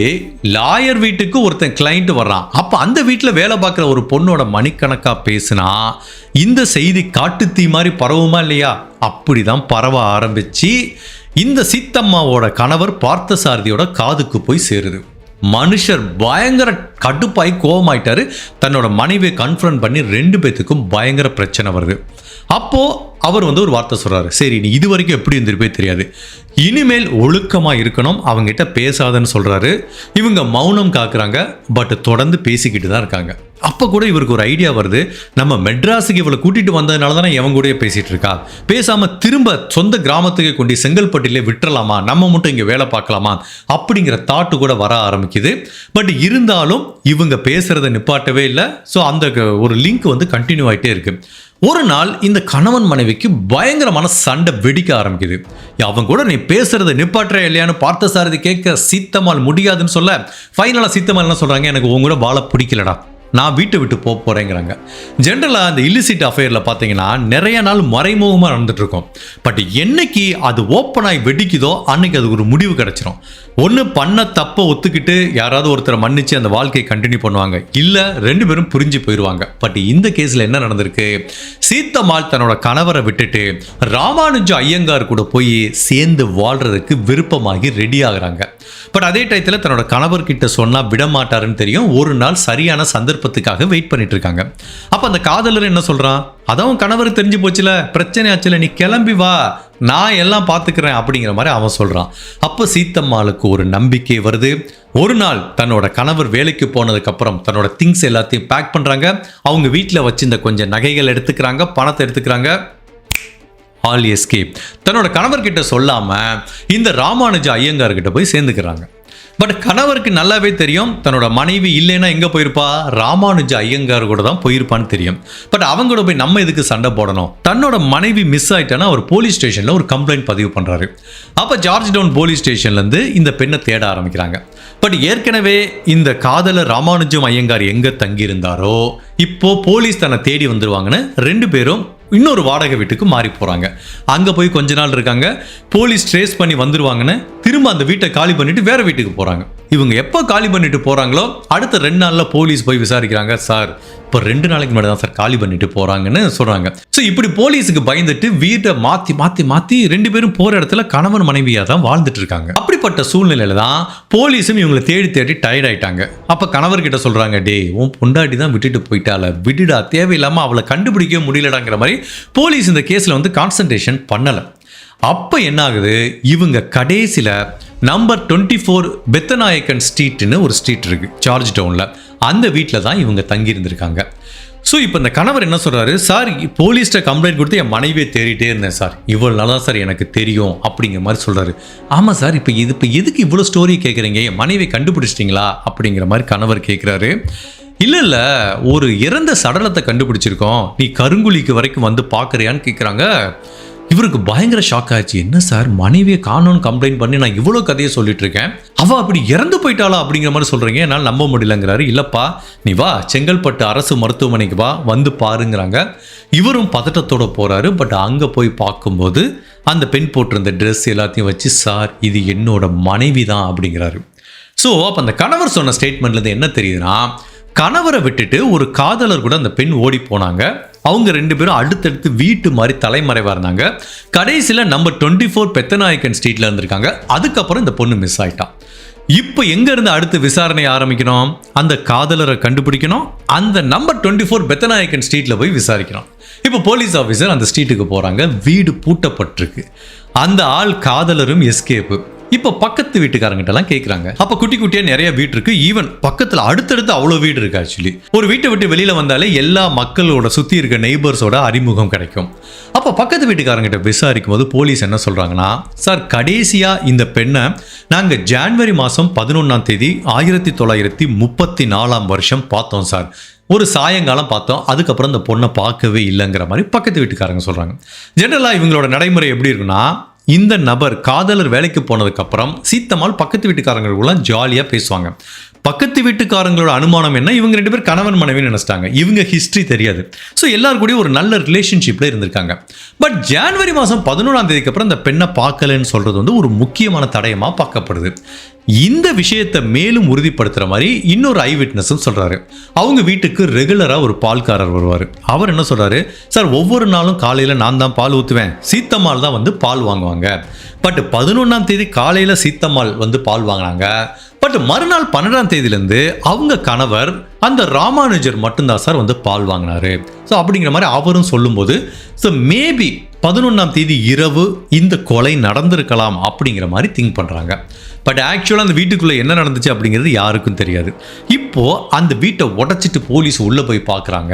லாயர் வீட்டுக்கு ஒருத்தன் கிளைண்ட் வாங்கிட்டு வர்றான். அப்போ அந்த வீட்டில் வேலை பார்க்குற ஒரு பொண்ணோட மணிக்கணக்காக பேசுனா இந்த செய்தி காட்டுத்தீ மாதிரி பரவுமா இல்லையா? அப்படிதான் பரவ ஆரம்பிச்சு இந்த சீத்தம்மாவோட கணவர் பார்த்தசாரதியோட காதுக்கு போய் சேருது. மனுஷர் பயங்கர கடுப்பாய் கோவமாயிட்டாரு. தன்னோட மனைவியை கன்ஃபரன்ட் பண்ணி 2 பேத்துக்கும் பயங்கர பிரச்சனை வருது. அப்போ அவர் ஒரு வார்த்தை சொல்றாரு, சரி நீ இது வரைக்கும் எப்படி இருந்திருப்பே தெரியாது, இனிமேல் ஒழுக்கமா இருக்கணும், அவங்ககிட்ட பேசாதன்னு சொல்றாரு. இவங்க மௌனம் காக்குறாங்க, பட் தொடர்ந்து பேசிக்கிட்டு தான் இருக்காங்க. அப்போ கூட இவருக்கு ஒரு ஐடியா வருது, நம்ம மெட்ராஸுக்கு இவளை கூட்டிட்டு வந்ததுனால தானே இவங்க கூட பேசிட்டு இருக்கா, பேசாம திரும்ப சொந்த கிராமத்துக்கு கொண்டு செங்கல்பட்டிலே விட்டுறலாமா, நம்ம மட்டும் இங்கே வேலை பார்க்கலாமா அப்படிங்கிற தாட்டு கூட வர ஆரம்பிக்குது. பட் இருந்தாலும் இவங்க பேசுறதை நிப்பாட்டவே இல்லை. ஸோ அந்த ஒரு லிங்க் கண்டினியூ ஆகிட்டே இருக்கு. ஒரு நாள் இந்த கணவன் மனைவிக்கு பயங்கரமான சண்டை வெடிக்க ஆரம்பிக்குது. அவங்க கூட நீ பேசுறதை நிப்பாட்டுற இல்லையான்னு பார்த்தசாரதி கேட்க சீத்தம்மாள் முடியாதுன்னு சொல்ல, ஃபைனலாக சீத்தம்மாள் என்ன சொல்றாங்க, எனக்கு உங்க கூட வாழ பிடிக்கலடா, நான் வீட்டை விட்டு போகிறேங்கிறாங்க. ஜென்ரலாக அந்த இல்லிசிட் அஃபேரில் பார்த்தீங்கன்னா நிறைய நாள் மறைமுகமாக நடந்துட்டு இருக்கும். பட் என்னைக்கு அது ஓப்பன் ஆகி வெடிக்குதோ அன்னைக்கு அதுக்கு ஒரு முடிவு கிடைச்சிரும். ஒன்று பண்ண தப்பை ஒத்துக்கிட்டு யாராவது ஒருத்தரை மன்னிச்சு அந்த வாழ்க்கையை கண்டினியூ பண்ணுவாங்க, இல்லை 2 பேரும் புரிஞ்சு போயிடுவாங்க. பட் இந்த கேஸில் என்ன நடந்திருக்கு, சீத்தம்மாள் தன்னோட கணவரை விட்டுட்டு ராமானுஜ ஐயங்கார் கூட போய் சேர்ந்து வாழ்றதுக்கு விருப்பமாகி ரெடி ஆகுறாங்க. பட் அதே டயத்தில் தன்னோட கணவர்கிட்ட சொன்னால் விட மாட்டாருன்னு தெரியும். ஒரு நாள் சரியான சந்தர்ப்பத்துக்காக வெயிட் பண்ணிட்டு இருக்காங்க. அப்போ அந்த காதலர் என்ன சொல்றான், அதான் கணவர் தெரிஞ்சு போச்சுல, பிரச்சனை ஆச்சுல, நீ கிளம்பி வா, நான் எல்லாம் பார்த்துக்கிறேன் அப்படிங்கிற மாதிரி அவன் சொல்றான். அப்போ சீத்தம்மாளுக்கு ஒரு நம்பிக்கை வருது. ஒரு நாள் தன்னோட கணவர் வேலைக்கு போனதுக்கு அப்புறம் தன்னோட திங்ஸ் எல்லாத்தையும் பேக் பண்றாங்க. அவங்க வீட்டில் வச்சிருந்த கொஞ்சம் நகைகள் எடுத்துக்கிறாங்க, பணத்தை எடுத்துக்கிறாங்க. All escape. தன்னோட கணவர்கிட்ட சொல்லாம இந்த ராமானுஜ ஐயங்கார்கிட்ட போய் சேர்ந்துக்கிறாங்க. பட் கணவருக்கு நல்லாவே தெரியும் தன்னோட மனைவி இல்லைன்னா எங்கே போயிருப்பா, ராமானுஜ ஐயங்கார் கூட தான் போயிருப்பான்னு தெரியும். பட் அவங்க கூட போய் நம்ம எதுக்கு சண்டை போடணும், தன்னோட மனைவி மிஸ் ஆயிட்டானா அவர் போலீஸ் ஸ்டேஷனில் ஒரு கம்ப்ளைண்ட் பதிவு பண்ணுறாரு. அப்போ ஜார்ஜ் டவுன் போலீஸ் ஸ்டேஷன்லேருந்து இந்த பெண்ணை தேட ஆரம்பிக்கிறாங்க. பட் ஏற்கனவே இந்த காதலர் ராமானுஜம் ஐயங்கார் எங்கே தங்கியிருந்தாரோ இப்போ போலீஸ் தன்னை தேடி வந்துருவாங்கன்னு 2 பேரும் இன்னொரு வாடகை வீட்டுக்கு மாறி போகிறாங்க. அங்கே போய் கொஞ்ச நாள் இருக்காங்க. போலீஸ் ட்ரேஸ் பண்ணி வந்துருவாங்கன்னு திரும்ப அந்த வீட்டை காலி பண்ணிட்டு வேற வீட்டுக்கு போகிறாங்க. இவங்க எப்போ காலி பண்ணிட்டு போகிறாங்களோ அடுத்த 2 நாளில் போலீஸ் போய் விசாரிக்கிறாங்க. சார் இப்போ 2 நாளைக்கு முன்னாடி தான் சார் காலி பண்ணிட்டு போகிறாங்கன்னு சொல்கிறாங்க. ஸோ இப்படி போலீஸுக்கு பயந்துட்டு வீட்டை மாற்றி மாற்றி மாற்றி 2 பேரும் போகிற இடத்துல கணவன் மனைவியாக தான் வாழ்ந்துட்டு இருக்காங்க. அப்படிப்பட்ட சூழ்நிலையில தான் போலீஸும் இவங்களை தேடி தேடி டயர்ட் ஆயிட்டாங்க. அப்போ கணவர்கிட்ட சொல்கிறாங்க, டே உன் பொண்டாட்டி தான் விட்டுட்டு போயிட்டால, விடுடா, தேவையில்லாமல் அவளை கண்டுபிடிக்க முடியலடாங்கிற மாதிரி போலீஸ் இந்த கேஸில் கான்சன்ட்ரேஷன் பண்ணலை. அப்போ என்ன ஆகுது, இவங்க கடைசியில் நம்பர் 24 பெத்தநாயக்கன் ஸ்ட்ரீட்னு ஒரு ஸ்ட்ரீட் இருக்கு ஜார்ஜ் டவுனில், அந்த வீட்டில் தான் இவங்க தங்கி இருந்திருக்காங்க. ஸோ இப்போ இந்த கணவர் என்ன சொல்கிறாரு, சார் போலீஸ்கிட்ட கம்ப்ளைண்ட் கொடுத்து என் மனைவியை தேடிட்டே இருந்தேன் சார், இவ்வளோ நாளாக சார் எனக்கு தெரியும் அப்படிங்கிற மாதிரி சொல்கிறாரு. ஆமாம் சார், இப்போ எதுக்கு இவ்வளோ ஸ்டோரி கேட்குறீங்க, என் மனைவியை கண்டுபிடிச்சிட்டிங்களா அப்படிங்கிற மாதிரி கணவர் கேட்குறாரு. இல்லை ஒரு இறந்த சடலத்தை கண்டுபிடிச்சிருக்கோம், நீ கருங்குழிக்கு வரைக்கும் வந்து பார்க்குறியான்னு கேட்குறாங்க. இவருக்கு பயங்கர ஷாக் ஆச்சு. என்ன சார், மனைவியை காணோன்னு கம்ப்ளைண்ட் பண்ணி நான் இவ்வளோ கதையை சொல்லிட்டு இருக்கேன், அவள் அப்படி இறந்து போயிட்டாளா அப்படிங்கிற மாதிரி சொல்கிறீங்க, என்னால் நம்ப முடியலங்கிறாரு. இல்லைப்பா நீ வா, செங்கல்பட்டு அரசு மருத்துவமனைக்கு வா, வந்து பாருங்கிறாங்க. இவரும் பதட்டத்தோடு போகிறாரு. பட் அங்கே போய் பார்க்கும்போது அந்த பெண் போட்டிருந்த ட்ரெஸ் எல்லாத்தையும் வச்சு, சார் இது என்னோட மனைவி தான் அப்படிங்கிறாரு. ஸோ அப்போ அந்த கணவர் சொன்ன ஸ்டேட்மெண்ட்லேருந்து என்ன தெரியுதுன்னா, கணவரை விட்டுட்டு ஒரு காதலர் கூட அந்த பெண் ஓடி போனாங்க. அவங்க 2 பேரும் அடுத்தடுத்து வீட்டு மாதிரி தலைமறைவாக இருந்தாங்க. கடைசியில் நம்பர் 24 பெத்தநாயக்கன் ஸ்ட்ரீட்டில் இருந்திருக்காங்க. அதுக்கப்புறம் இந்த பொண்ணு மிஸ் ஆயிட்டான். இப்போ எங்கேருந்து அடுத்து விசாரணை ஆரம்பிக்கணும், அந்த காதலரை கண்டுபிடிக்கணும், அந்த நம்பர் 24 பெத்தநாயக்கன் ஸ்ட்ரீட்டில் போய் விசாரிக்கணும். இப்போ போலீஸ் ஆஃபீஸர் அந்த ஸ்ட்ரீட்டுக்கு போகிறாங்க. வீடு பூட்டப்பட்டிருக்கு. அந்த ஆள் காதலரும் எஸ்கேப்பு. இப்போ பக்கத்து வீட்டுக்காரங்கிட்டலாம் கேட்குறாங்க. அப்போ குட்டி குட்டியாக நிறைய வீடு இருக்கு. ஈவன் பக்கத்தில் அடுத்தடுத்து அவ்வளோ வீடு இருக்கு. ஆக்சுவலி ஒரு வீட்டை விட்டு வெளியில் வந்தாலே எல்லா மக்களோட சுற்றி இருக்க நெய்பர்ஸோட அறிமுகம் கிடைக்கும். அப்போ பக்கத்து வீட்டுக்காரங்கிட்ட விசாரிக்கும் போது போலீஸ் என்ன சொல்கிறாங்கன்னா, சார் கடைசியாக இந்த பெண்ணை நாங்கள் ஜான்வரி மாதம் 11ஆம் தேதி 1934 பார்த்தோம் சார், ஒரு சாயங்காலம் பார்த்தோம், அதுக்கப்புறம் இந்த பொண்ணை பார்க்கவே இல்லைங்கிற மாதிரி பக்கத்து வீட்டுக்காரங்க சொல்கிறாங்க. ஜென்ரலாக இவங்களோட நடைமுறை எப்படி இருக்குன்னா, இந்த நபர் காதலர் வேலைக்கு போனதுக்கப்புறம் சீத்தம்மாள் பக்கத்து வீட்டுக்காரங்களுக்குலாம் ஜாலியாக பேசுவாங்க. பக்கத்து வீட்டுக்காரங்களோட அனுமானம் என்ன, இவங்க 2 பேர் கணவன் மனைவின்னு நினைச்சிட்டாங்க. இவங்க ஹிஸ்ட்ரி தெரியாது. ஸோ எல்லாரும் கூடயும் ஒரு நல்ல ரிலேஷன்ஷிப்பில் இருந்திருக்காங்க. பட் ஜான்வரி மாதம் 11ஆம் தேதிக்கு அப்புறம் இந்த பெண்ணை பார்க்கலன்னு சொல்கிறது ஒரு முக்கியமான தடயமாக பார்க்கப்படுது. இந்த விஷயத்தை மேலும் உறுதிப்படுத்துற மாதிரி இன்னொரு ஐ விட்னஸும் சொல்றாரு. அவங்க வீட்டுக்கு ரெகுலரா ஒரு பால்காரர் வருவார். அவர் என்ன சொல்றாரு, சார் ஒவ்வொரு நாளும் காலையில நான் தான் பால் ஊற்றுவேன், சீத்தம்மாள் தான் வந்து பால் வாங்குவாங்க. பட் 11ஆம் தேதி காலையில சீத்தம்மாள் வந்து பால் வாங்கினாங்க. பட் மறுநாள் 12ஆம் தேதியிலேருந்து அவங்க கணவர் அந்த ராமானுஜர் மட்டும்தான் சார் வந்து பால் வாங்கினாரு. ஸோ அப்படிங்கிற மாதிரி அவரும் சொல்லும்போது, ஸோ மேபி 11ஆம் தேதி இரவு இந்த கொலை நடந்திருக்கலாம் அப்படிங்கிற மாதிரி திங்க் பண்ணுறாங்க. பட் ஆக்சுவலாக அந்த வீட்டுக்குள்ளே என்ன நடந்துச்சு அப்படிங்கிறது யாருக்கும் தெரியாது. இப்போது அந்த வீட்டை உடைச்சிட்டு போலீஸ் உள்ளே போய் பார்க்குறாங்க.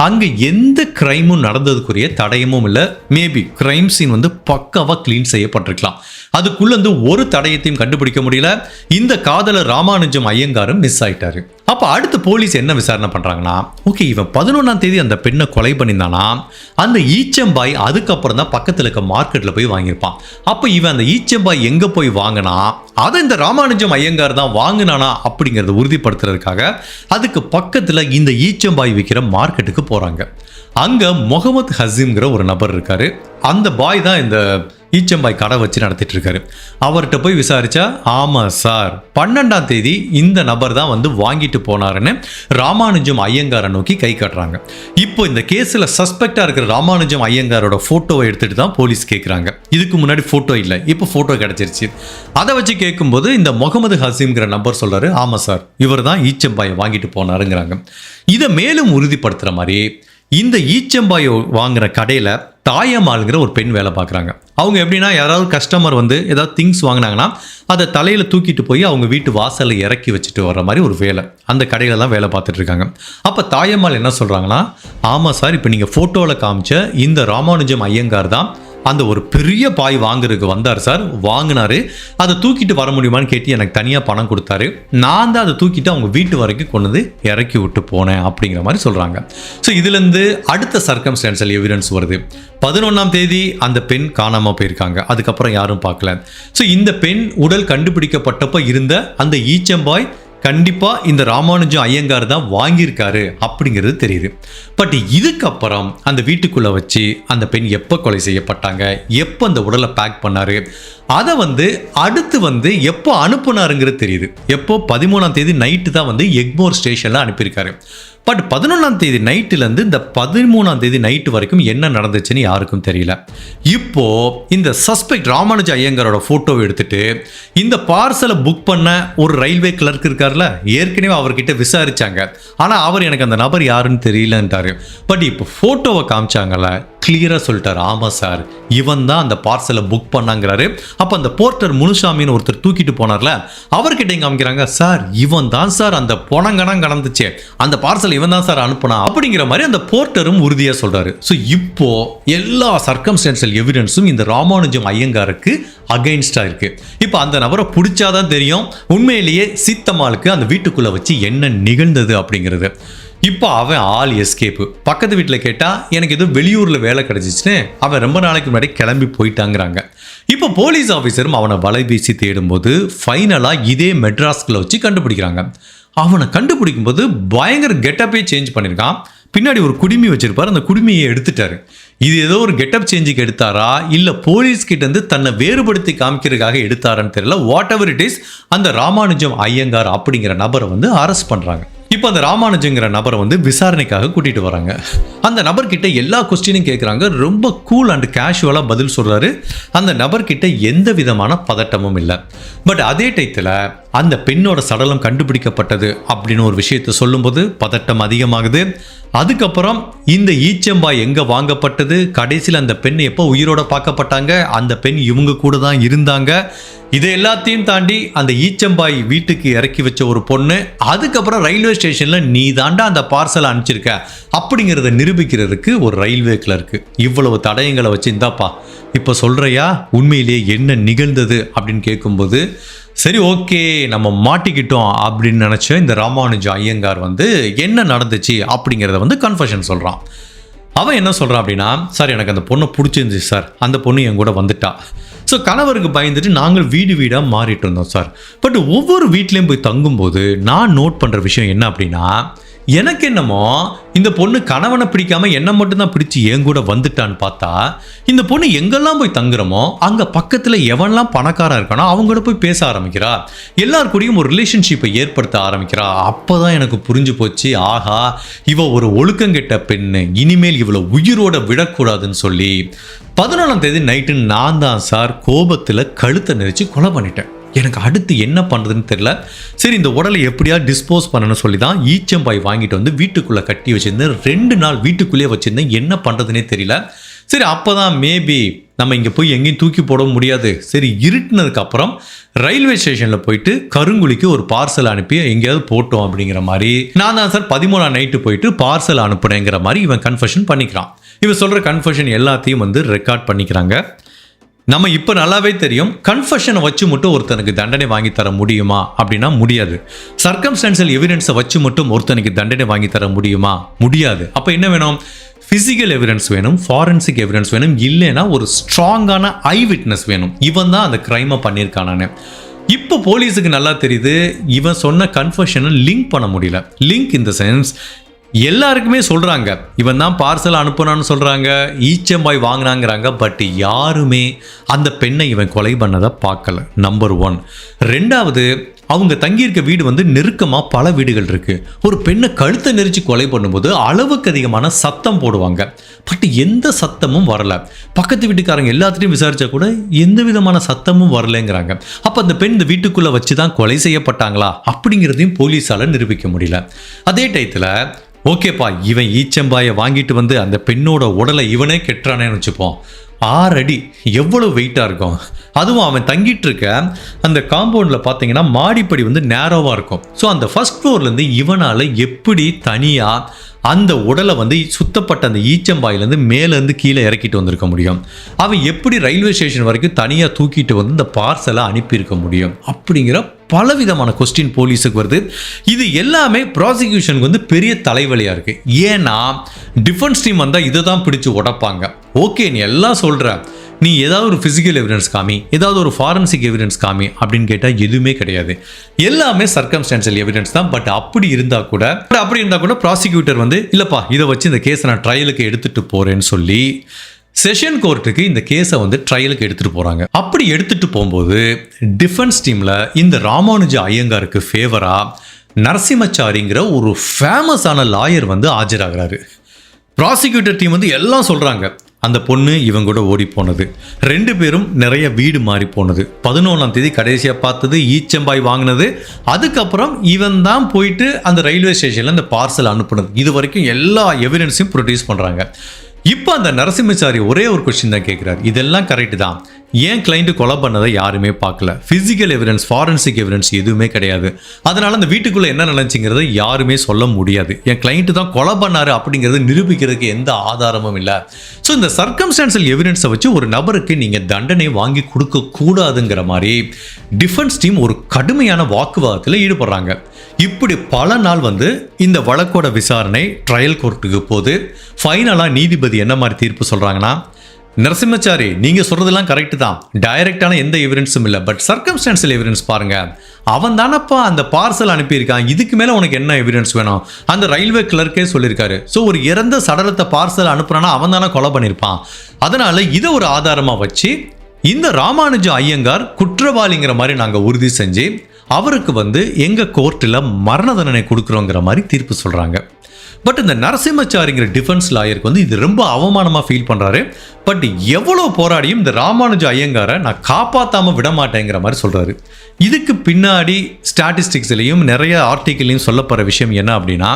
அங்கே எந்த கிரைமும் நடந்ததுக்குரிய தடயமும் இல்லை. மேபி கிரைம் சீன் வந்து பக்காவாக க்ளீன் செய்யப்பட்டிருக்கலாம். அதுக்குள்ள வந்து ஒரு தடயத்தையும் கண்டுபிடிக்க முடியல. இந்த காதலர் ராமானுஜம் ஐயங்காரும் மிஸ் ஆயிட்டாரு. அப்போ அடுத்து போலீஸ் என்ன விசாரணை பண்ணுறாங்கன்னா, ஓகே இவன் 11ஆம் தேதி அந்த பெண்ணை கொலை பண்ணியிருந்தானா, அந்த ஈச்சம்பாய் அதுக்கப்புறம் தான் பக்கத்தில் இருக்க மார்க்கெட்டில் போய் வாங்கியிருப்பான். அப்போ இவன் அந்த ஈச்சம்பாய் எங்கே போய் வாங்கினா, அதை இந்த ராமானுஜம் ஐயங்கார் தான் வாங்கினானா அப்படிங்கிறத உறுதிப்படுத்துறதுக்காக அதுக்கு பக்கத்தில் இந்த ஈச்சம்பாய் விற்கிற மார்க்கெட்டுக்கு போகிறாங்க. அங்கே முகமது ஹசீம்ங்கிற ஒரு நபர் இருக்காரு. அந்த பாய் தான் இந்த ஈச்சம்பாய் கடை வச்சு நடத்திட்டு இருக்காரு. அவர்கிட்ட போய் விசாரிச்சா, ஆமாம் சார் 12ஆம் தேதி இந்த நபர் தான் வந்து வாங்கிட்டு போனாருன்னு ராமானுஜம் ஐயங்காரை நோக்கி கை காட்டுறாங்க. இப்போ இந்த கேஸில் சஸ்பெக்டாக இருக்கிற ராமானுஜம் ஐயங்காரோட ஃபோட்டோவை எடுத்துட்டு தான் போலீஸ் கேட்குறாங்க. இதுக்கு முன்னாடி ஃபோட்டோ இல்லை, இப்போ ஃபோட்டோ கிடச்சிருச்சு. அதை வச்சு கேட்கும்போது இந்த முகமது ஹசீம்ங்கிற நபர் சொல்றாரு, ஆமாம் சார் இவர் தான் ஈச்சம்பாயை வாங்கிட்டு போனாருங்கிறாங்க. இதை மேலும் உறுதிப்படுத்துகிற மாதிரி இந்த ஈச்சம்பாயை வாங்குற கடையில் தாயம்மாளுங்கிற ஒரு பெண் வேலை பார்க்குறாங்க. அவங்க எப்படின்னா, யாராவது கஸ்டமர் வந்து ஏதாவது திங்ஸ் வாங்கினாங்கன்னா அதை தலையில் தூக்கிட்டு போய் அவங்க வீட்டு வாசலில் இறக்கி வச்சுட்டு வர்ற மாதிரி ஒரு வேலை அந்த கடையில் தான் வேலை பார்த்துட்டு இருக்காங்க. அப்போ தாயம்மாள் என்ன சொல்கிறாங்கன்னா, ஆமாம் சார் இப்போ நீங்கள் ஃபோட்டோவில் காமிச்ச இந்த ராமானுஜம் ஐயங்கார் தான் அந்த ஒரு பெரிய பாய் வாங்குறதுக்கு வந்தார் சார், வாங்கினாரு. அதை தூக்கிட்டு வர முடியுமான்னு கேட்டு எனக்கு தனியாக பணம் கொடுத்தாரு. நான் தான் அதை தூக்கிட்டு அவங்க வீட்டு வரைக்கும் கொண்டு வந்து இறக்கி விட்டு போனேன் அப்படிங்கிற மாதிரி சொல்கிறாங்க. ஸோ இதுலேருந்து அடுத்த சர்க்கம்ஸ்டான்ஷியல் எவிடன்ஸ் வருது. 11ஆம் தேதி அந்த பெண் காணாமல் போயிருக்காங்க. அதுக்கப்புறம் யாரும் பார்க்கல. ஸோ இந்த பெண் உடல் கண்டுபிடிக்கப்பட்டப்போ இருந்த அந்த ஈச்சம்பாய் கண்டிப்பாக இந்த ராமானுஜம் ஐயங்கார் தான் வாங்கியிருக்காரு அப்படிங்கிறது தெரியுது. பட் இதுக்கப்புறம் அந்த வீட்டுக்குள்ளே வச்சு அந்த பெண் எப்போ கொலை செய்யப்பட்டாங்க, எப்போ அந்த உடலை பேக் பண்ணாரு, அதை வந்து அடுத்து வந்து எப்போ அனுப்புனாருங்கிறது தெரியுது. எப்போ 13ஆம் தேதி நைட்டு தான் வந்து எக்மோர் ஸ்டேஷனில் அனுப்பியிருக்காரு. பட் 11ஆம் தேதி நைட்டுலேருந்து இந்த 13ஆம் தேதி நைட்டு வரைக்கும் என்ன நடந்துச்சுன்னு யாருக்கும் தெரியல. இப்போ இந்த சஸ்பெக்ட் ராமானுஜ ஐயங்காரோட ஃபோட்டோவை எடுத்துட்டு இந்த பார்சலை புக் பண்ண ஒரு ரயில்வே கிளர்க் இருக்கார்ல, ஏற்கனவே அவர்கிட்ட விசாரிச்சாங்க. ஆனால் அவர் எனக்கு அந்த நபர் யாருன்னு தெரியலன்ட்டாரு. பட் இப்போ ஃபோட்டோவை காமிச்சாங்கல்ல, கிளியராக சொல்லிட்டார், ஆமாம் சார் இவன் தான் அந்த பார்சலை புக் பண்ணாங்கிறாரு. அப்போ அந்த போர்ட்டர் முனுசாமின்னு ஒருத்தர் தூக்கிட்டு போனார்ல, அவர்கிட்ட காமிக்கிறாங்க, சார் இவன் தான் சார் அந்த பொணங்கணம் கடந்துச்சு, அந்த பார்சல் இவன் தான் சார் அனுப்புனா அப்படிங்கிற மாதிரி அந்த போர்ட்டரும் உறுதியாக சொல்றாரு. ஸோ இப்போ எல்லா சர்க்கம்ஸ்டான்ஷியல் எவிடன்ஸும் இந்த ராமானுஜம் ஐயங்காருக்கு அகைன்ஸ்டா இருக்கு. இப்போ அந்த நபரை பிடிச்சாதான் தெரியும் உண்மையிலேயே சீத்தம்மாளுக்கு அந்த வீட்டுக்குள்ள வச்சு என்ன நிகழ்ந்தது அப்படிங்கிறது. இப்போ அவன் ஆல் எஸ்கேப்பு. பக்கத்து வீட்டில் கேட்டால் எனக்கு எதுவும் வெளியூரில் வேலை கிடச்சிச்சுன்னு அவன் ரொம்ப நாளைக்கு முன்னாடி கிளம்பி போயிட்டாங்கிறாங்க. இப்போ போலீஸ் ஆஃபீஸரும் அவனை வலை வீசி தேடும்போது ஃபைனலாக இதே மெட்ராஸ்கில் வச்சு கண்டுபிடிக்கிறாங்க. அவனை கண்டுபிடிக்கும் போது பயங்கர கெட்டப்பே சேஞ்ச் பண்ணியிருக்கான். பின்னாடி ஒரு குடுமி வச்சிருப்பார், அந்த குடுமியை எடுத்துட்டாரு. இது ஏதோ ஒரு கெட்டப் சேஞ்சுக்கு எடுத்தாரா இல்லை போலீஸ் கிட்ட இருந்து தன்னை வேறுபடுத்தி காமிக்கிறதுக்காக எடுத்தாரான்னு தெரியல. வாட் எவர் இட் இஸ், அந்த ராமானுஜம் ஐயங்கார் அப்படிங்கிற நபரை வந்து அரெஸ்ட் பண்ணுறாங்க. இப்போ அந்த ராமானுஜங்கிற நபரை வந்து விசாரணைக்காக கூட்டிகிட்டு வராங்க. அந்த நபர்கிட்ட எல்லா கொஸ்டினும் கேட்குறாங்க. ரொம்ப கூல் அண்ட் கேஷுவலாக பதில் சொல்கிறாரு. அந்த நபர்கிட்ட எந்த விதமான பதட்டமும் இல்லை. பட் அதே டயத்தில் அந்த பெண்ணோட சடலம் கண்டுபிடிக்கப்பட்டது அப்படின்னு ஒரு விஷயத்தை சொல்லும்போது பதட்டம் அதிகமாகுது. அதுக்கப்புறம் இந்த ஈச்சம்பாய் எங்கே வாங்கப்பட்டது, கடைசியில் அந்த பெண் எப்போ உயிரோட பார்க்கப்பட்டாங்க, அந்த பெண் இவங்க கூட தான் இருந்தாங்க, இதை எல்லாத்தையும் தாண்டி அந்த ஈச்சம்பாய் வீட்டுக்கு இறக்கி வச்ச ஒரு பொண்ணு, அதுக்கப்புறம் ரயில்வே ஸ்டேஷனில் நீ தாண்டா அந்த பார்சலை அனுப்பிச்சிருக்க அப்படிங்கிறத நிரூபிக்கிறதுக்கு ஒரு ரயில்வே கிளர்க்கு. இவ்வளவு தடயங்களை வச்சு இந்தாப்பா இப்போ சொல்கிறையா உண்மையிலேயே என்ன நிகழ்ந்தது அப்படின்னு கேட்கும்போது, சரி ஓகே நம்ம மாட்டிக்கிட்டோம் அப்படின்னு நினச்ச இந்த ராமானுஜ ஐயங்கார் வந்து என்ன நடந்துச்சு அப்படிங்கிறத வந்து கன்ஃபெஷன் சொல்கிறான். அவன் என்ன சொல்கிறான் அப்படின்னா, சார் எனக்கு அந்த பொண்ணை பிடிச்சிருந்துச்சு சார், அந்த பொண்ணு என் கூட வந்துட்டா. ஸோ கணவருக்கு பயந்துட்டு நாங்கள் வீடு வீடாக மாறிட்டு இருந்தோம் சார். பட் ஒவ்வொரு வீட்லேயும் போய் தங்கும்போது நான் நோட் பண்ணுற விஷயம் என்ன அப்படின்னா, எனக்கு என்னமோ இந்த பொண்ணு கணவனை பிடிக்காம என்ன மட்டும்தான் பிடிச்சி என் கூட வந்துட்டான்னு பார்த்தா இந்த பொண்ணு எங்கெல்லாம் போய் தங்குறமோ அங்க பக்கத்துல எவன்லாம் பணக்காரா இருக்கானோ அவங்க கூட போய் பேச ஆரம்பிக்கிறா, எல்லார் கூடயும் ஒரு ரிலேஷன்ஷிப்பை ஏற்படுத்த ஆரம்பிக்கிறா. அப்பதான் எனக்கு புரிஞ்சு போச்சு, ஆஹா இவ ஒரு ஒழுக்கங்கெட்ட பெண்ணு, இனிமேல் இவளை உயிரோட விடக்கூடாதுன்னு சொல்லி 14ஆம் தேதி நைட்டு நான் தான் சார் கோபத்துல கழுத்தை நெரிச்சு கொலை பண்ணிட்டேன். எனக்கு அடுத்து என்ன பண்ணுறதுன்னு தெரியல. சரி இந்த உடலை எப்படியா டிஸ்போஸ் பண்ணணும்னு சொல்லி தான் ஈச்சம்பாய் வாங்கிட்டு வந்து வீட்டுக்குள்ளே கட்டி வச்சுருந்தேன். 2 நாள் வீட்டுக்குள்ளேயே வச்சுருந்தேன், என்ன பண்ணுறதுனே தெரியல. சரி அப்போ தான் மேபி நம்ம இங்கே போய் எங்கேயும் தூக்கி போட முடியாது, சரி இருட்டுனதுக்கப்புறம் ரயில்வே ஸ்டேஷனில் போயிட்டு கருங்குழிக்கு ஒரு பார்சல் அனுப்பி எங்கேயாவது போட்டோம் அப்படிங்கிற மாதிரி நான் தான் சார் 13ஆம் நைட்டு போயிட்டு பார்சல் அனுப்புனேங்கிற மாதிரி இவன் கன்ஃபெஷன் பண்ணிக்கிறான். இவன் சொல்கிற கன்ஃபெஷன் எல்லாத்தையும் வந்து ரெக்கார்ட் பண்ணிக்கிறாங்க. நம்ம இப்போ நல்லாவே தெரியும், கன்ஃபெஷனை வச்சு மட்டும் ஒருத்தனுக்கு தண்டனை வாங்கி தர முடியுமா அப்படின்னா முடியாது. சர்க்கம்ஸ்டான்ஷியல் எவிடன்ஸை வச்சு மட்டும் ஒருத்தனுக்கு தண்டனை வாங்கி தர முடியுமா? முடியாது. அப்போ என்ன வேணும்? ஃபிசிக்கல் எவிடன்ஸ் வேணும், ஃபாரன்சிக் எவிடன்ஸ் வேணும், இல்லைன்னா ஒரு ஸ்ட்ராங்கான ஐ விட்னஸ் வேணும். இவன் தான் அந்த கிரைமை பண்ணியிருக்கானு. இப்போ போலீஸுக்கு நல்லா தெரியுது, இவன் சொன்ன கன்ஃபெஷனை லிங்க் பண்ண முடியல. லிங்க் இந்த சென்ஸ் எல்லாருக்குமே சொல்கிறாங்க இவன் தான் பார்சல் அனுப்புனான்னு சொல்கிறாங்க, ஈச்சம்பாய் வாங்கினாங்கிறாங்க. பட் யாருமே அந்த பெண்ணை இவன் கொலை பண்ணதை பார்க்கல. நம்பர் 1. 2வது, அவங்க தங்கியிருக்க வீடு வந்து நெருக்கமாக பல வீடுகள் இருக்குது. ஒரு பெண்ணை கழுத்தை நெரிச்சு கொலை பண்ணும்போது அளவுக்கு அதிகமான சத்தம் போடுவாங்க. பட் எந்த சத்தமும் வரல. பக்கத்து வீட்டுக்காரங்க எல்லாத்துலேயும் விசாரித்தா கூட எந்த விதமான சத்தமும் வரலைங்கிறாங்க. அப்போ அந்த பெண் இந்த வீட்டுக்குள்ளே வச்சு தான் கொலை செய்யப்பட்டாங்களா அப்படிங்கிறதையும் போலீஸால் நிரூபிக்க முடியல. அதே டயத்தில் ஓகேப்பா இவன் ஈச்சம்பாயை வாங்கிட்டு வந்து அந்த பெண்ணோட உடலை இவனே கெட்டுறானேன்னு வச்சுப்போம். 6 அடி எவ்வளவு வெயிட்டாக இருக்கும். அதுவும் அவன் தங்கிட்டு இருக்க அந்த காம்பவுண்டில் பார்த்தீங்கன்னா மாடிப்படி வந்து நேரோவாக இருக்கும். ஸோ அந்த ஃபர்ஸ்ட் ஃப்ளோர்லேருந்து இவனால் எப்படி தனியாக அந்த உடலை வந்து சுத்தப்பட்ட அந்த ஈச்சம்பாயிலேருந்து மேலேருந்து கீழே இறக்கிட்டு வந்திருக்க முடியும்? அவன் எப்படி ரயில்வே ஸ்டேஷன் வரைக்கும் தனியாக தூக்கிட்டு வந்து இந்த பார்சலை அனுப்பியிருக்க முடியும்? அப்படிங்கிற பலவிதமான கொஸ்டின் போலீஸுக்கு வருது. இது எல்லாமே ப்ராசிக்யூஷனுக்கு வந்து பெரிய தலைவலியாக இருக்குது. ஏன்னா டிஃபென்ஸ் டீம் வந்தால் இதை தான் பிடிச்சி உடைப்பாங்க. ஓகே நீ எல்லாம் சொல்கிற, நீ ஏதாவது ஒரு ஃபிசிக்கல் எவிடன்ஸ் காமி, ஏதாவது ஒரு ஃபாரன்சிக் எவிடன்ஸ் காமி அப்படின்னு கேட்டால் எதுவுமே கிடையாது. எல்லாமே சர்க்கம்ஸ்டான்ஷியல் எவிடன்ஸ் தான். பட் அப்படி இருந்தால் கூட ப்ராசிக்யூட்டர் வந்து இல்லைப்பா இதை வச்சு இந்த கேஸை நான் ட்ரையலுக்கு எடுத்துகிட்டு போகிறேன்னு சொல்லி செஷன் கோர்ட்டுக்கு இந்த கேஸை வந்து ட்ரையலுக்கு எடுத்துகிட்டு போகிறாங்க. அப்படி எடுத்துகிட்டு போகும்போது டிஃபென்ஸ் டீமில் இந்த ராமானுஜ ஐயங்காருக்கு ஃபேவராக நரசிம்மச்சாரிங்கிற ஒரு ஃபேமஸான லாயர் வந்து ஆஜராகிறாரு. ப்ராசிக்யூட்டர் டீம் வந்து எல்லாம் சொல்கிறாங்க, அந்த பொண்ணு இவங்க கூட ஓடி போனது, 2 பேரும் நிறைய வீடு மாறி போனது, 11ஆம் தேதி கடைசியாக பார்த்தது, ஈச்சம்பாய் வாங்கினது, அதுக்கப்புறம் இவன் தான் போயிட்டு அந்த ரயில்வே ஸ்டேஷனில் அந்த பார்சல் அனுப்புனது, இது வரைக்கும் எல்லா எவிடன்ஸையும் ப்ரொடியூஸ் பண்ணுறாங்க. இப்போ அந்த நரசிம்மச்சாரி ஒரே ஒரு கொஸ்டின் தான் கேட்குறாரு, இதெல்லாம் கரெக்டு தான், ஏன் கிளைண்ட்டு கொலை பண்ணதை யாருமே பார்க்கல, ஃபிசிக்கல் எவிடன்ஸ் ஃபாரன்சிக் எவிடன்ஸ் எதுவுமே கிடையாது, அதனால் அந்த வீட்டுக்குள்ளே என்ன நினைச்சிங்கிறத யாருமே சொல்ல முடியாது, என் கிளைண்ட்டு தான் கொலை பண்ணாரு அப்படிங்கிறது நிரூபிக்கிறதுக்கு எந்த ஆதாரமும் இல்லை. ஸோ இந்த சர்க்கம்ஸ்டான்ஷியல் எவிடன்ஸை வச்சு ஒரு நபருக்கு நீங்கள் தண்டனை வாங்கி கொடுக்கக்கூடாதுங்கிற மாதிரி டிஃபென்ஸ் டீம் ஒரு கடுமையான வாக்குவாதத்தில் ஈடுபடுறாங்க. இப்படி பல நாள் வந்து இந்த வழக்கோட விசாரணை ட்ரையல் கோர்ட்டுக்கு போது ஃபைனலாக நீதிபதி என்ன மாதிரி தீர்ப்பு சொல்கிறாங்கன்னா, நரசிம்மச்சாரி நீங்கள் சொல்கிறதெல்லாம் கரெக்டு தான், டைரக்டான எந்த எவிடன்ஸும் இல்லை, பட் சர்க்கம்ஸ்டான்ஷியல் எவிடன்ஸ் பாருங்கள், அவன் தானப்பா அந்த பார்சல் அனுப்பியிருக்கான், இதுக்கு மேலே உனக்கு என்ன எவிடன்ஸ் வேணும்? அந்த ரயில்வே கிளர்க்கே சொல்லியிருக்காரு. ஸோ ஒரு இறந்த சடலத்தை பார்சல் அனுப்புறானா அவன் தானே கொலை பண்ணியிருப்பான். அதனால் இதை ஒரு ஆதாரமாக வச்சு இந்த ராமானுஜ ஐயங்கார் குற்றவாளிங்கிற மாதிரி நாங்கள் உறுதி செஞ்சு அவருக்கு வந்து எங்கள் கோர்ட்டில் மரண தண்டனை கொடுக்குறோங்கிற மாதிரி தீர்ப்பு சொல்கிறாங்க. பட் இந்த நரசிம்மச்சாரிங்கிற டிஃபென்ஸ் லாயருக்கு வந்து இது ரொம்ப அவமானமாக ஃபீல் பண்ணுறாரு. பட் எவ்வளோ போராடியும் இந்த ராமானுஜ ஐயங்காரை நான் காப்பாற்றாமல் விட மாட்டேங்கிற மாதிரி சொல்கிறாரு. இதுக்கு பின்னாடி ஸ்டாட்டிஸ்டிக்ஸ்லையும் நிறைய ஆர்டிக்கிள்லையும் சொல்லப்படுற விஷயம் என்ன அப்படின்னா,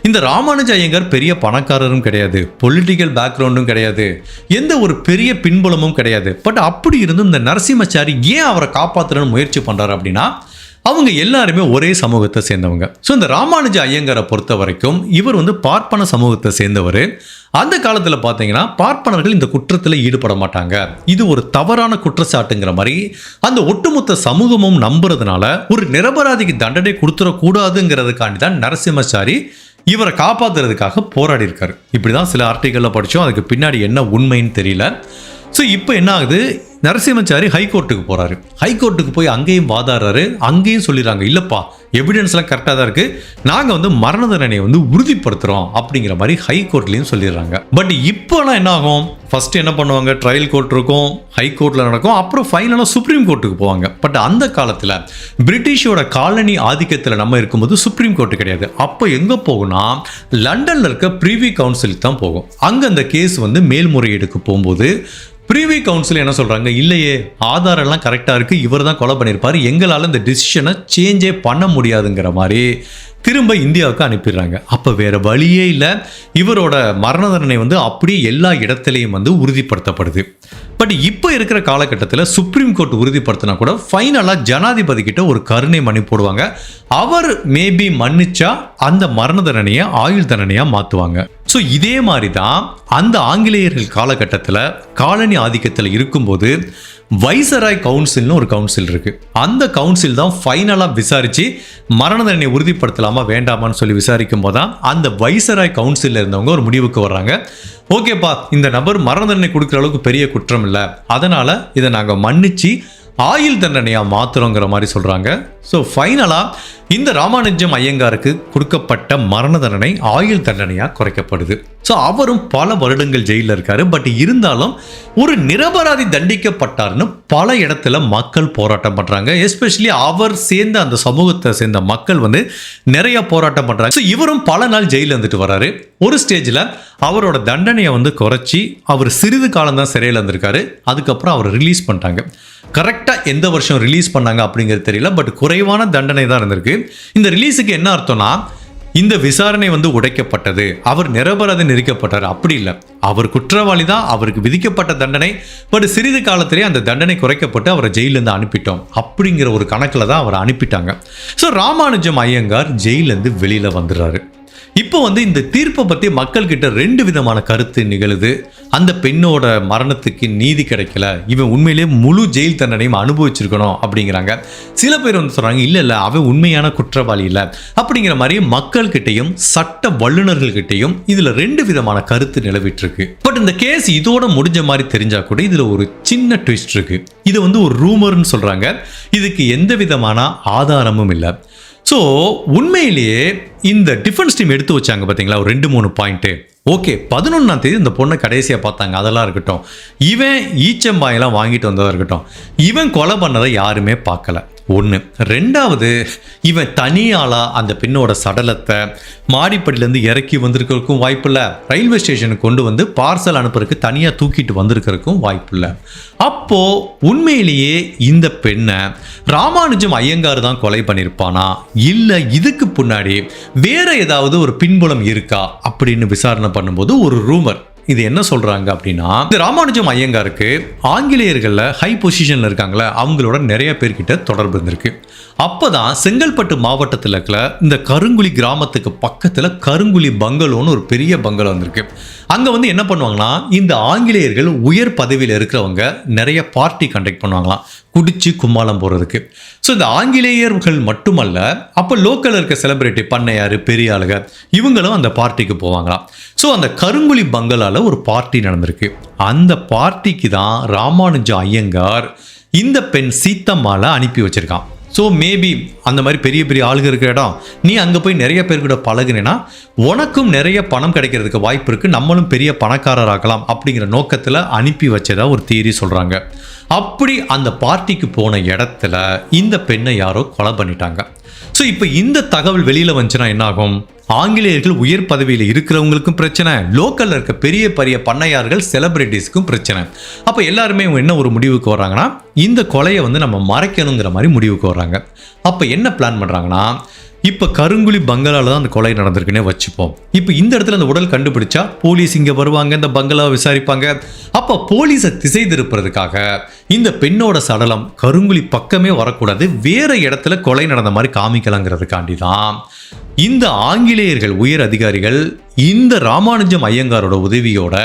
இந்த ராமானுஜ ஐயங்கார் பெரிய பணக்காரரும் கிடையாது, பொலிட்டிக்கல் பேக்ரவுண்டும் கிடையாது, எந்த ஒரு பெரிய பின்புலமும் கிடையாது. பட் அப்படி இருந்தும் இந்த நரசிம்மச்சாரி ஏன் அவரை காப்பாற்றணும்னு முயற்சி பண்ணுறாரு அப்படின்னா, அவங்க எல்லாருமே ஒரே சமூகத்தை சேர்ந்தவங்க. ஸோ இந்த ராமானுஜ ஐயங்காரை பொறுத்த வரைக்கும் இவர் வந்து பார்ப்பன சமூகத்தை சேர்ந்தவர். அந்த காலத்தில் பார்த்தீங்கன்னா பார்ப்பனர்கள் இந்த குற்றத்தில் ஈடுபட மாட்டாங்க, இது ஒரு தவறான குற்றச்சாட்டுங்கிற மாதிரி அந்த ஒட்டுமொத்த சமூகமும் நம்புறதுனால ஒரு நிரபராதிக்கு தண்டனை கொடுத்துடக்கூடாதுங்கிறதுக்காண்டி தான் நரசிம்மச்சாரி இவரை காப்பாற்றுறதுக்காக போராடி இருக்காரு. இப்படி தான் சில ஆர்டிக்கலில் படித்தோம். அதுக்கு பின்னாடி என்ன உண்மைன்னு தெரியல. ஸோ இப்போ என்ன ஆகுது, நரசிம்மச்சாரி ஹைகோர்ட்டுக்கு போகிறாரு. ஹைகோர்ட்டுக்கு போய் அங்கேயும் வாதாடுறாரு. அங்கேயும் சொல்லிடுறாங்க, இல்லைப்பா எவிடன்ஸ்லாம் கரெக்டாக தான் இருக்கு, நாங்கள் வந்து மரண தண்டனையை வந்து உறுதிப்படுத்துகிறோம் அப்படிங்கிற மாதிரி ஹை கோர்ட்லேயும் சொல்லிடுறாங்க. பட் இப்போலாம் என்ன ஆகும், ஃபர்ஸ்ட் என்ன பண்ணுவாங்க, ட்ரையல் கோர்ட் இருக்கும், ஹை கோர்ட்டில் நடக்கும், அப்புறம் ஃபைனலாக சுப்ரீம் கோர்ட்டுக்கு போவாங்க. பட் அந்த காலத்தில் பிரிட்டிஷோட காலனி ஆதிக்கத்தில் நம்ம இருக்கும்போது சுப்ரீம் கோர்ட்டு கிடையாது. அப்போ எங்கே போகும்னா லண்டனில் இருக்க ப்ரீவி கவுன்சிலுக்கு தான் போகும். அங்கே அந்த கேஸ் வந்து மேல்முறையீடுக்கு போகும்போது ப்ரீவி கவுன்சில் என்ன சொல்கிறாங்க, இல்லையே ஆதாரம் எல்லாம் கரெக்டாக இருக்குது, இவர் தான் கொலை பண்ணியிருப்பார், எங்களால் இந்த டிசிஷனை சேஞ்சே பண்ண முடியாதுங்கிற மாதிரி திரும்ப இந்தியாவுக்கு அனுப்பிடுறாங்க. அப்போ வேற வழியே இல்லை, இவரோட மரண தண்டனை வந்து அப்படியே எல்லா இடத்துலையும் வந்து உறுதிப்படுத்தப்படுது. பட் இப்போ இருக்கிற காலகட்டத்தில் சுப்ரீம் கோர்ட் உறுதிப்படுத்தினா கூட ஃபைனலாக ஜனாதிபதி கிட்ட ஒரு கருணை மனு போடுவாங்க. அவர் மேபி மன்னிச்சா அந்த மரண தண்டனையை ஆயுள் தண்டனையாக மாற்றுவாங்க. ஸோ இதே மாதிரி தான் அந்த ஆங்கிலேயர்கள் காலகட்டத்தில் காலனி ஆதிக்கத்தில் இருக்கும்போது வைசராய் கவுன்சில்னு ஒரு கவுன்சில் இருக்கு. அந்த கவுன்சில் தான் ஃபைனலாக விசாரிச்சு மரண தண்டனை உறுதிப்படுத்தலாமா வேண்டாமான்னு சொல்லி விசாரிக்கும் போது தான் அந்த வைசராய் கவுன்சிலில் இருந்தவங்க ஒரு முடிவுக்கு வர்றாங்க. ஓகேப்பா, இந்த நபர் மரண தண்டனை கொடுக்குற அளவுக்கு பெரிய குற்றம் இல்லை, அதனால இதை நாங்கள் மன்னிச்சு ஆயுள் தண்டனையாக மாற்றுறோங்கிற மாதிரி சொல்கிறாங்க. ஸோ ஃபைனலாக இந்த ராமானுஜம் ஐயங்காருக்கு கொடுக்கப்பட்ட மரண தண்டனை ஆயுள் தண்டனையாக குறைக்கப்படுது. ஸோ அவரும் பல வருடங்கள் ஜெயிலில் இருக்காரு. பட் இருந்தாலும் ஒரு நிரபராதி தண்டிக்கப்பட்டார்னு பல இடத்துல மக்கள் போராட்டம் பண்ணுறாங்க. எஸ்பெஷலி அவர் சேர்ந்த அந்த சமூகத்தை சேர்ந்த மக்கள் வந்து நிறைய போராட்டம் பண்ணுறாங்க. ஸோ இவரும் பல நாள் ஜெயிலில் இருந்துட்டு வராரு. ஒரு ஸ்டேஜில் அவரோட தண்டனையை வந்து குறைச்சி அவர் சிறிது காலம் தான் சிறையில் இருந்திருக்காரு. அதுக்கப்புறம் அவர் ரிலீஸ் பண்ணிட்டாங்க. கரெக்டாக எந்த வருஷம் ரிலீஸ் பண்ணாங்க அப்படிங்கிறது தெரியல, பட் குறைவான தண்டனை தான் இருந்திருக்கு. இந்த ரிலீஸுக்கு என்ன அர்த்தம்னா, இந்த விசாரணை வந்து உடைக்கப்பட்டது, அவர் நிரபராதி நிறுத்தப்பட்டார், அப்படி இல்லை, அவர் குற்றவாளி தான், அவருக்கு விதிக்கப்பட்ட தண்டனை, பட் சிறிது காலத்திலே அந்த தண்டனை குறைக்கப்பட்டு அவரை ஜெயிலிருந்து அனுப்பிட்டோம் அப்படிங்கிற ஒரு கணக்கில் தான் அவரை அனுப்பிட்டாங்க. ஸோ ராமானுஜம் ஐயங்கார் ஜெயிலிருந்து வெளியில் வந்துடுறாரு. இப்போ வந்து இந்த தீர்ப்பை பற்றி மக்கள்கிட்ட ரெண்டு விதமான கருத்து நிகழுது. அந்த பெண்ணோட மரணத்துக்கு நீதி கிடைக்கல, இவன் உண்மையிலேயே முழு ஜெயில் தண்டனையும் அனுபவிச்சிருக்கணும் அப்படிங்கிறாங்க. சில பேர் வந்து சொல்கிறாங்க, இல்லை இல்லை அவன் உண்மையான குற்றவாளி இல்லை அப்படிங்கிற மாதிரி மக்கள்கிட்டையும் சட்ட வல்லுநர்கள்கிட்டையும் இதில் ரெண்டு விதமான கருத்து நிலவிட்டு இருக்கு. பட் இந்த கேஸ் இதோட முடிஞ்ச மாதிரி தெரிஞ்சா கூட இதில் ஒரு சின்ன ட்விஸ்ட் இருக்கு. இது வந்து ஒரு ரூமர்னு சொல்கிறாங்க. இதுக்கு எந்த விதமான ஆதாரமும் இல்லை. ஸோ உண்மையிலேயே இந்த டிஃபென்ஸ் டீம் எடுத்து வச்சாங்க பார்த்தீங்களா, ஒரு 2-3 பாயிண்ட்டு. ஓகே, 11ஆம் தேதி இந்த பொண்ணை கடைசியாக பார்த்தாங்க, அதெல்லாம் இருக்கட்டும். இவன் ஈச்சம்பாயெல்லாம் வாங்கிட்டு வந்ததாக இருக்கட்டும். இவன் கொலை பண்ணதை யாருமே பார்க்கல, ஒன்று. ரெண்டாவது, இவன் தனியாளாக அந்த பெண்ணோட சடலத்தை மாடிப்படியிலேருந்து இறக்கி வந்திருக்கிறதுக்கும் வாய்ப்பு இல்லை, ரயில்வே ஸ்டேஷனுக்கு கொண்டு வந்து பார்சல் அனுப்புறதுக்கு தனியாக தூக்கிட்டு வந்திருக்கிறதுக்கும் வாய்ப்பு இல்லை. அப்போது உண்மையிலேயே இந்த பெண்ணை ராமானுஜம் ஐயங்கார் தான் கொலை பண்ணியிருப்பானா, இல்லை இதுக்கு பின்னாடி வேற ஏதாவது ஒரு பின்புலம் இருக்கா அப்படின்னு விசாரணை பண்ணும்போது ஒரு ரூமர். இது என்ன சொல்றாங்க அப்படின்னா, இந்த ராமானுஜம் ஐயங்காருக்கு ஆங்கிலேயர்கள்ல ஹை பொசிஷன்ல இருக்காங்களே அவங்களோட நிறைய பேர்கிட்ட தொடர்பு இருந்திருக்கு. அப்பதான் செங்கல்பட்டு மாவட்டத்தில் இருக்கிற இந்த கருங்குழி கிராமத்துக்கு பக்கத்துல கருங்குழி பங்களோன்னு ஒரு பெரிய பங்களோ வந்திருக்கு. அங்க வந்து என்ன பண்ணுவாங்கன்னா, இந்த ஆங்கிலேயர்கள் உயர் பதவியில் இருக்கிறவங்க நிறைய பார்ட்டி கண்டக்ட் பண்ணுவாங்களாம், குடிச்சு கும்மாளம் போறதுக்கு. ஸோ இந்த ஆங்கிலேயர்கள் மட்டுமல்ல, அப்போ லோக்கல் இருக்க செலிபிரிட்டி பண்ணையாரு பெரிய ஆளுங்க இவங்களும் அந்த பார்ட்டிக்கு போவாங்களாம். ஸோ அந்த கருங்குழி பங்களால ஒரு பார்ட்டி நடந்திருக்கு. அந்த பார்ட்டிக்கு தான் ராமானுஜம் ஐயங்கார் இந்த பெண் சீத்தம்மாளை அனுப்பி வச்சிருக்கான். ஸோ மேபி அந்த மாதிரி பெரிய பெரிய ஆளுங்க இருக்கிற இடம், நீ அங்கே போய் நிறைய பேர்கிட்ட பழகுனேன்னா உனக்கும் நிறைய பணம் கிடைக்கிறதுக்கு வாய்ப்பு இருக்குது, நம்மளும் பெரிய பணக்காரராகலாம் அப்படிங்கிற நோக்கத்தில் அனுப்பி வச்சதா ஒரு தியரி சொல்கிறாங்க. அப்படி அந்த பார்ட்டிக்கு போன இடத்துல இந்த பெண்ணை யாரோ கொலை பண்ணிட்டாங்க. ஸோ இப்போ இந்த தகவல் வெளியில் வந்துச்சுன்னா என்ன ஆகும்? ஆங்கிலேயர்கள் உயர் பதவியில் இருக்கிறவங்களுக்கும் பிரச்சனை, லோக்கல்ல இருக்க பெரிய பெரிய பண்ணையார்கள் செலிபிரிட்டிஸ்க்கும் பிரச்சனை. அப்போ எல்லாருமே என்ன ஒரு முடிவுக்கு வர்றாங்கன்னா, இந்த கொலையை வந்து நம்ம மறைக்கணுங்கிற மாதிரி முடிவுக்கு வர்றாங்க. அப்போ என்ன பிளான் பண்ணுறாங்கன்னா, இப்போ கருங்குழி பங்களால தான் அந்த கொலை நடந்திருக்குன்னே வச்சுப்போம். இப்போ இந்த இடத்துல அந்த உடல் கண்டுபிடிச்சா போலீஸ் இங்கே வருவாங்க, இந்த பங்களாவை விசாரிப்பாங்க. அப்போ போலீஸை திசை திருப்புறதுக்காக இந்த பெண்ணோட சடலம் கருங்குழி பக்கமே வரக்கூடாது, வேற இடத்துல கொலை நடந்த மாதிரி காமிக்கலாங்கிறதுக்காண்டி தான் இந்த ஆங்கிலேயர்கள் உயர் அதிகாரிகள் இந்த ராமானுஜம் ஐயங்காரோட உதவியோட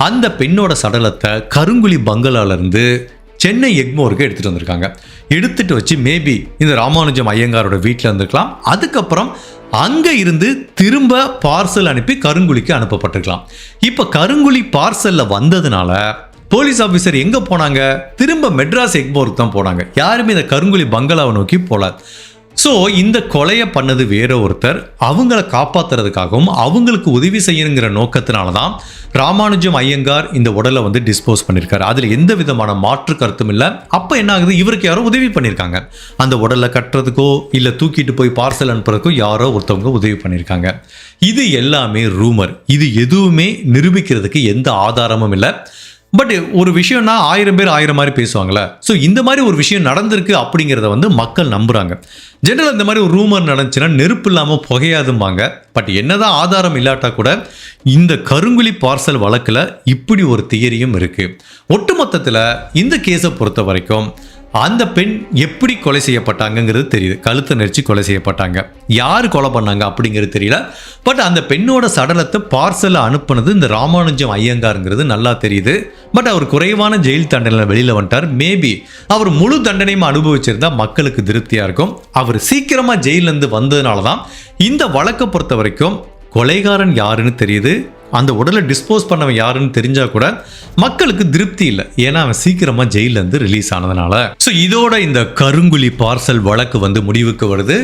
அந்த பெண்ணோட சடலத்தை கருங்குழி பங்களாலேருந்து சென்னை எக்மோருக்கு எடுத்துகிட்டு வந்திருக்காங்க. எடுத்துகிட்டு வச்சு மேபி இந்த ராமானுஜம் ஐயங்காரோட வீட்டில் இருந்திருக்கலாம். அதுக்கப்புறம் அங்கே இருந்து திரும்ப பார்சல் அனுப்பி கருங்குழிக்கு அனுப்பப்பட்டிருக்கலாம். இப்போ கருங்குழி பார்சலில் வந்ததுனால போலீஸ் ஆஃபீஸர் எங்கே போனாங்க? திரும்ப மெட்ராஸ் எக்மோருக்கு தான் போனாங்க. யாருமே இந்த கருங்குழி பங்களாவை நோக்கி போல. ஸோ இந்த கொலையை பண்ணது வேற ஒருத்தர், அவங்கள காப்பாற்றுறதுக்காகவும் அவங்களுக்கு உதவி செய்யணுங்கிற நோக்கத்தினால தான் ராமானுஜம் ஐயங்கார் இந்த உடலை வந்து டிஸ்போஸ் பண்ணியிருக்காரு. அதில் எந்த விதமான மாற்று கருத்தும் இல்லை. அப்போ என்ன ஆகுது, இவருக்கு யாரோ உதவி பண்ணியிருக்காங்க. அந்த உடலை கட்டுறதுக்கோ இல்லை தூக்கிட்டு போய் பார்சல் அனுப்புறதுக்கோ யாரோ ஒருத்தவங்க உதவி பண்ணியிருக்காங்க. இது எல்லாமே ரூமர். இது எதுவுமே நிரூபிக்கிறதுக்கு எந்த ஆதாரமும் இல்லை. பட் ஒரு விஷயம்னா 1000 பேர் 1000 மாதிரி பேசுவாங்களே. ஸோ இந்த மாதிரி ஒரு விஷயம் நடந்திருக்கு அப்படிங்கிறத வந்து மக்கள் நம்புறாங்க. ஜென்ரலாக இந்த மாதிரி ஒரு ரூமர் நடந்துச்சுன்னா நெருப்பு இல்லாமல் புகையாதும்பாங்க. பட் என்னதான் ஆதாரம் இல்லாட்டா கூட இந்த கருங்குழி பார்சல் வழக்கில் இப்படி ஒரு தியரியும் இருக்கு. ஒட்டுமொத்தத்தில் இந்த கேஸை பொறுத்த வரைக்கும் அந்த பெண் எப்படி கொலை செய்யப்பட்டாங்கிறது தெரியுது. கழுத்தை நெரிச்சு கொலை செய்யப்பட்டாங்க. யார் கொலை பண்ணாங்க அப்படிங்கிறது தெரியல. பட் அந்த பெண்ணோட சடலத்தை பார்சலை அனுப்புனது இந்த ராமானுஜம் ஐயங்காருங்கிறது நல்லா தெரியுது. பட் அவர் குறைவான ஜெயில் தண்டனை வெளியில் வந்துட்டார். மேபி அவர் முழு தண்டனையும் அனுபவிச்சிருந்தா மக்களுக்கு திருப்தியாக இருக்கும். அவர் சீக்கிரமாக ஜெயிலேருந்து வந்ததுனால தான் இந்த வழக்கை பொறுத்த வரைக்கும் கொலைகாரன் யாருன்னு தெரியுது. அந்த உடலை டிஸ்போஸ் பண்ணவன் யாருன்னு தெரிஞ்சா கூட மக்களுக்கு திருப்தி இல்லை. ஏன்னா அவன் சீக்கிரமா ஜெயில இருந்து ரிலீஸ் ஆனதுனால. ஸோ இதோட இந்த கருங்குழி பார்சல் வழக்கு வந்து முடிவுக்கு வருது.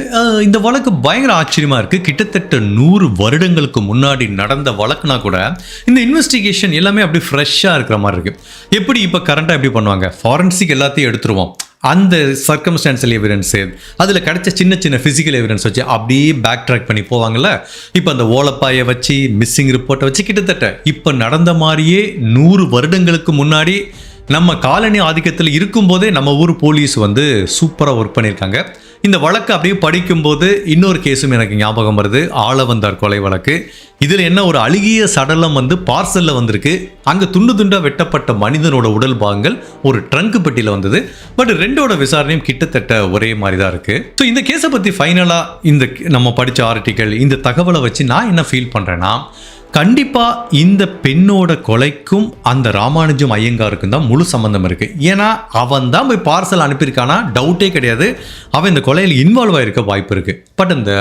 இந்த வழக்கு பயங்கர ஆச்சரியமா இருக்கு. கிட்டத்தட்ட 100 வருடங்களுக்கு முன்னாடி நடந்த வழக்குனா கூட இந்த இன்வெஸ்டிகேஷன் எல்லாமே அப்படி ஃப்ரெஷ்ஷாக இருக்கிற மாதிரி இருக்கு. எப்படி இப்போ கரண்டாக எப்படி பண்ணுவாங்க, ஃபாரன்சிக் எல்லாத்தையும் எடுத்துருவோம், அந்த சர்க்கம்ஸ்டான்ஷியல் எவிடன்ஸு அதில் கிடைச்ச சின்ன சின்ன ஃபிசிக்கல் எவிடன்ஸ் வச்சு அப்படியே பேக் ட்ராக் பண்ணி போவாங்கல்ல. இப்போ அந்த ஓலப்பாயை வச்சு மிஸ்ஸிங் ரிப்போர்ட்டை வச்சு கிட்டத்தட்ட இப்போ நடந்த மாதிரியே 100 வருடங்களுக்கு முன்னாடி நம்ம காலனி ஆதிக்கத்தில் இருக்கும்போதே நம்ம ஊர் போலீஸ் வந்து சூப்பராக ஒர்க் பண்ணியிருக்காங்க. இந்த வழக்கு அப்படியே படிக்கும்போது இன்னொரு கேஸும் எனக்கு ஞாபகம் வருது, ஆளவந்தார் கொலை வழக்கு. இதில் என்ன ஒரு அழுகிய சடலம் வந்து பார்சலில் வந்திருக்கு. அங்கே துண்டு துண்டாக வெட்டப்பட்ட மனிதனோட உடல் பாகங்கள் ஒரு ட்ரங்க் பெட்டியில் வந்தது. பட் ரெண்டோட விசாரணையும் கிட்டத்தட்ட ஒரே மாதிரி தான் இருக்குது. ஸோ இந்த கேஸை பற்றி ஃபைனலாக இந்த நம்ம படித்த ஆர்டிக்கல் இந்த தகவலை வச்சு நான் என்ன ஃபீல் பண்ணுறேன்னா, கண்டிப்பாக இந்த பெண்ணோட கொலைக்கும் அந்த ராமானுஜம் ஐயங்காருக்கும் தான் முழு சம்பந்தம் இருக்குது. ஏன்னா அவன் தான் போய் பார்சல் அனுப்பியிருக்கானா டவுட்டே கிடையாது. அவன் இந்த கொலையில் இன்வால்வ் ஆகிருக்க வாய்ப்பு இருக்குது. பட் இந்த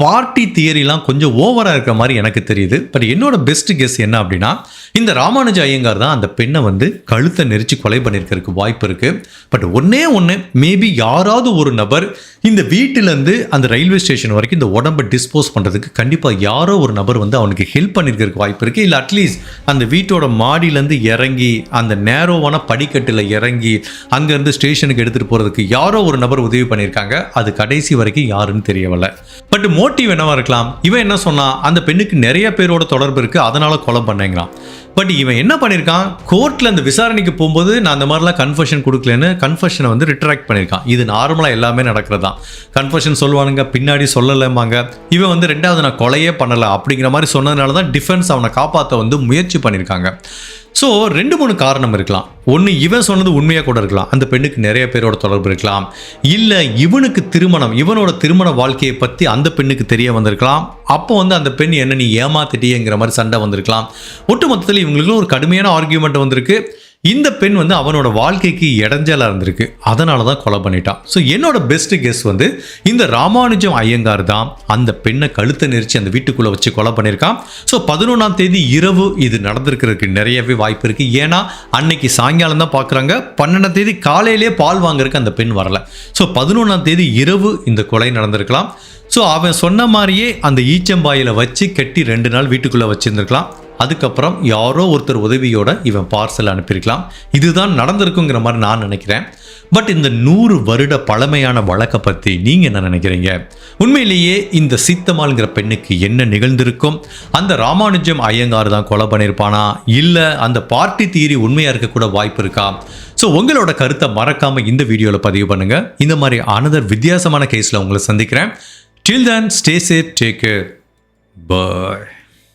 பார்ட்டி தியரிலாம் கொஞ்சம் ஓவராக இருக்கிற மாதிரி எனக்கு தெரியுது. பட் என்னோட பெஸ்ட் கெஸ் என்ன அப்படின்னா, இந்த ராமானுஜ ஐயங்கார் தான் அந்த பெண்ணை வந்து கழுத்தை நெரிச்சு கொலை பண்ணியிருக்கிறதுக்கு வாய்ப்பு இருக்குது. பட் ஒன்றே மேபி யாராவது ஒரு நபர் இந்த வீட்டிலேருந்து அந்த ரயில்வே ஸ்டேஷன் வரைக்கும் இந்த உடம்பை டிஸ்போஸ் பண்ணுறதுக்கு கண்டிப்பாக யாரோ ஒரு நபர் வந்து அவனுக்கு ஹெல்ப் பண்ணியிருக்கிறதுக்கு வாய்ப்பு இருக்குது. இல்லை அட்லீஸ்ட் அந்த வீட்டோட மாடியிலேருந்து இறங்கி அந்த நேரோவான படிக்கட்டில் இறங்கி அங்கேருந்து ஸ்டேஷனுக்கு எடுத்துகிட்டு போகிறதுக்கு யாரோ ஒரு நபர் உதவி பண்ணியிருக்காங்க. அது கடைசி வரைக்கும் யாருன்னு தெரியவில்லை. பட் மோட்டிவ் என்னவா இருக்கலாம், இவன் என்ன சொன்னா, அந்த பெண்ணுக்கு நிறைய பேரோட தொடர்பு இருக்குது அதனால கொலை பண்ணேங்கிறான். பட் இவன் என்ன பண்ணியிருக்கான், கோர்ட்டில் அந்த விசாரணைக்கு போகும்போது நான் அந்த மாதிரிலாம் கன்ஃபெஷன் கொடுக்கலன்னு கன்ஃபெஷனை வந்து ரிட்ராக்ட் பண்ணியிருக்கான். இது நார்மலாக எல்லாமே நடக்கிறது தான். கன்ஃபெஷன் சொல்லுவானுங்க, பின்னாடி சொல்லலைம்பாங்க. இவன் வந்து ரெண்டாவது நான் கொலையே பண்ணலை அப்படிங்கிற மாதிரி சொன்னதுனால தான் டிஃபென்ஸ் அவனை காப்பாற்ற வந்து முயற்சி பண்ணியிருக்காங்க. ஸோ 2-3 காரணம் இருக்கலாம். ஒன்று, இவன் சொன்னது உண்மையாக கூட இருக்கலாம். அந்த பெண்ணுக்கு நிறைய பேரோட தொடர்பு இருக்கலாம். இல்லை இவனுக்கு இவனோட திருமண வாழ்க்கையை பற்றி அந்த பெண்ணுக்கு தெரிய வந்திருக்கலாம். அப்போ வந்து அந்த பெண் என்ன நீ ஏமாத்திட்டியேங்கிற மாதிரி சண்டை வந்திருக்கலாம். ஒட்டுமொத்தத்தில் இவங்களுக்கு ஒரு கடுமையான ஆர்கியூமெண்ட் வந்திருக்கு. இந்த பெண் வந்து அவனோட வாழ்க்கைக்கு இடைஞ்சலாக இருந்திருக்கு. அதனால தான் கொலை பண்ணிட்டான். ஸோ என்னோட பெஸ்ட் கெஸ் வந்து இந்த ராமானுஜம் ஐயங்கார் தான் அந்த பெண்ணை கழுத்தை நெரிச்சு அந்த வீட்டுக்குள்ளே வச்சு கொலை பண்ணியிருக்கான். ஸோ 11ஆம் தேதி இரவு இது நடந்திருக்கிறதுக்கு நிறையவே வாய்ப்பு இருக்குது. ஏன்னா அன்னைக்கு சாயங்காலம் தான் பார்க்குறாங்க. 12ஆம் தேதி காலையிலேயே பால் வாங்குறதுக்கு அந்த பெண் வரல. ஸோ 11ஆம் தேதி இரவு இந்த கொலை நடந்திருக்கலாம். ஸோ அவன் சொன்ன மாதிரியே அந்த ஈச்சம்பாயில் வச்சு கட்டி 2 நாள் வீட்டுக்குள்ளே வச்சுருந்துருக்கலாம். அதுக்கப்புறம் யாரோ ஒருத்தர் உதவியோட இவன் பார்சல் அனுப்பியிருக்கலாம். இதுதான் நடந்திருக்குங்கிற மாதிரி நான் நினைக்கிறேன். பட் இந்த 100 வருட பழமையான வழக்கை பற்றி நீங்கள் என்ன நினைக்கிறீங்க? உண்மையிலேயே இந்த சீத்தம்மாள்ங்கிற பெண்ணுக்கு என்ன நிகழ்ந்திருக்கும்? அந்த ராமானுஜம் ஐயங்கார் தான் கொலை பண்ணியிருப்பானா, இல்லை அந்த பார்ட்டி தியரி உண்மையாக இருக்கக்கூட வாய்ப்பு இருக்கா? ஸோ உங்களோட கருத்தை மறக்காமல் இந்த வீடியோவில் பதிவு பண்ணுங்கள். இந்த மாதிரி அனதர் வித்தியாசமான கேஸில் உங்களை சந்திக்கிறேன். Till then, stay safe, take care, bye.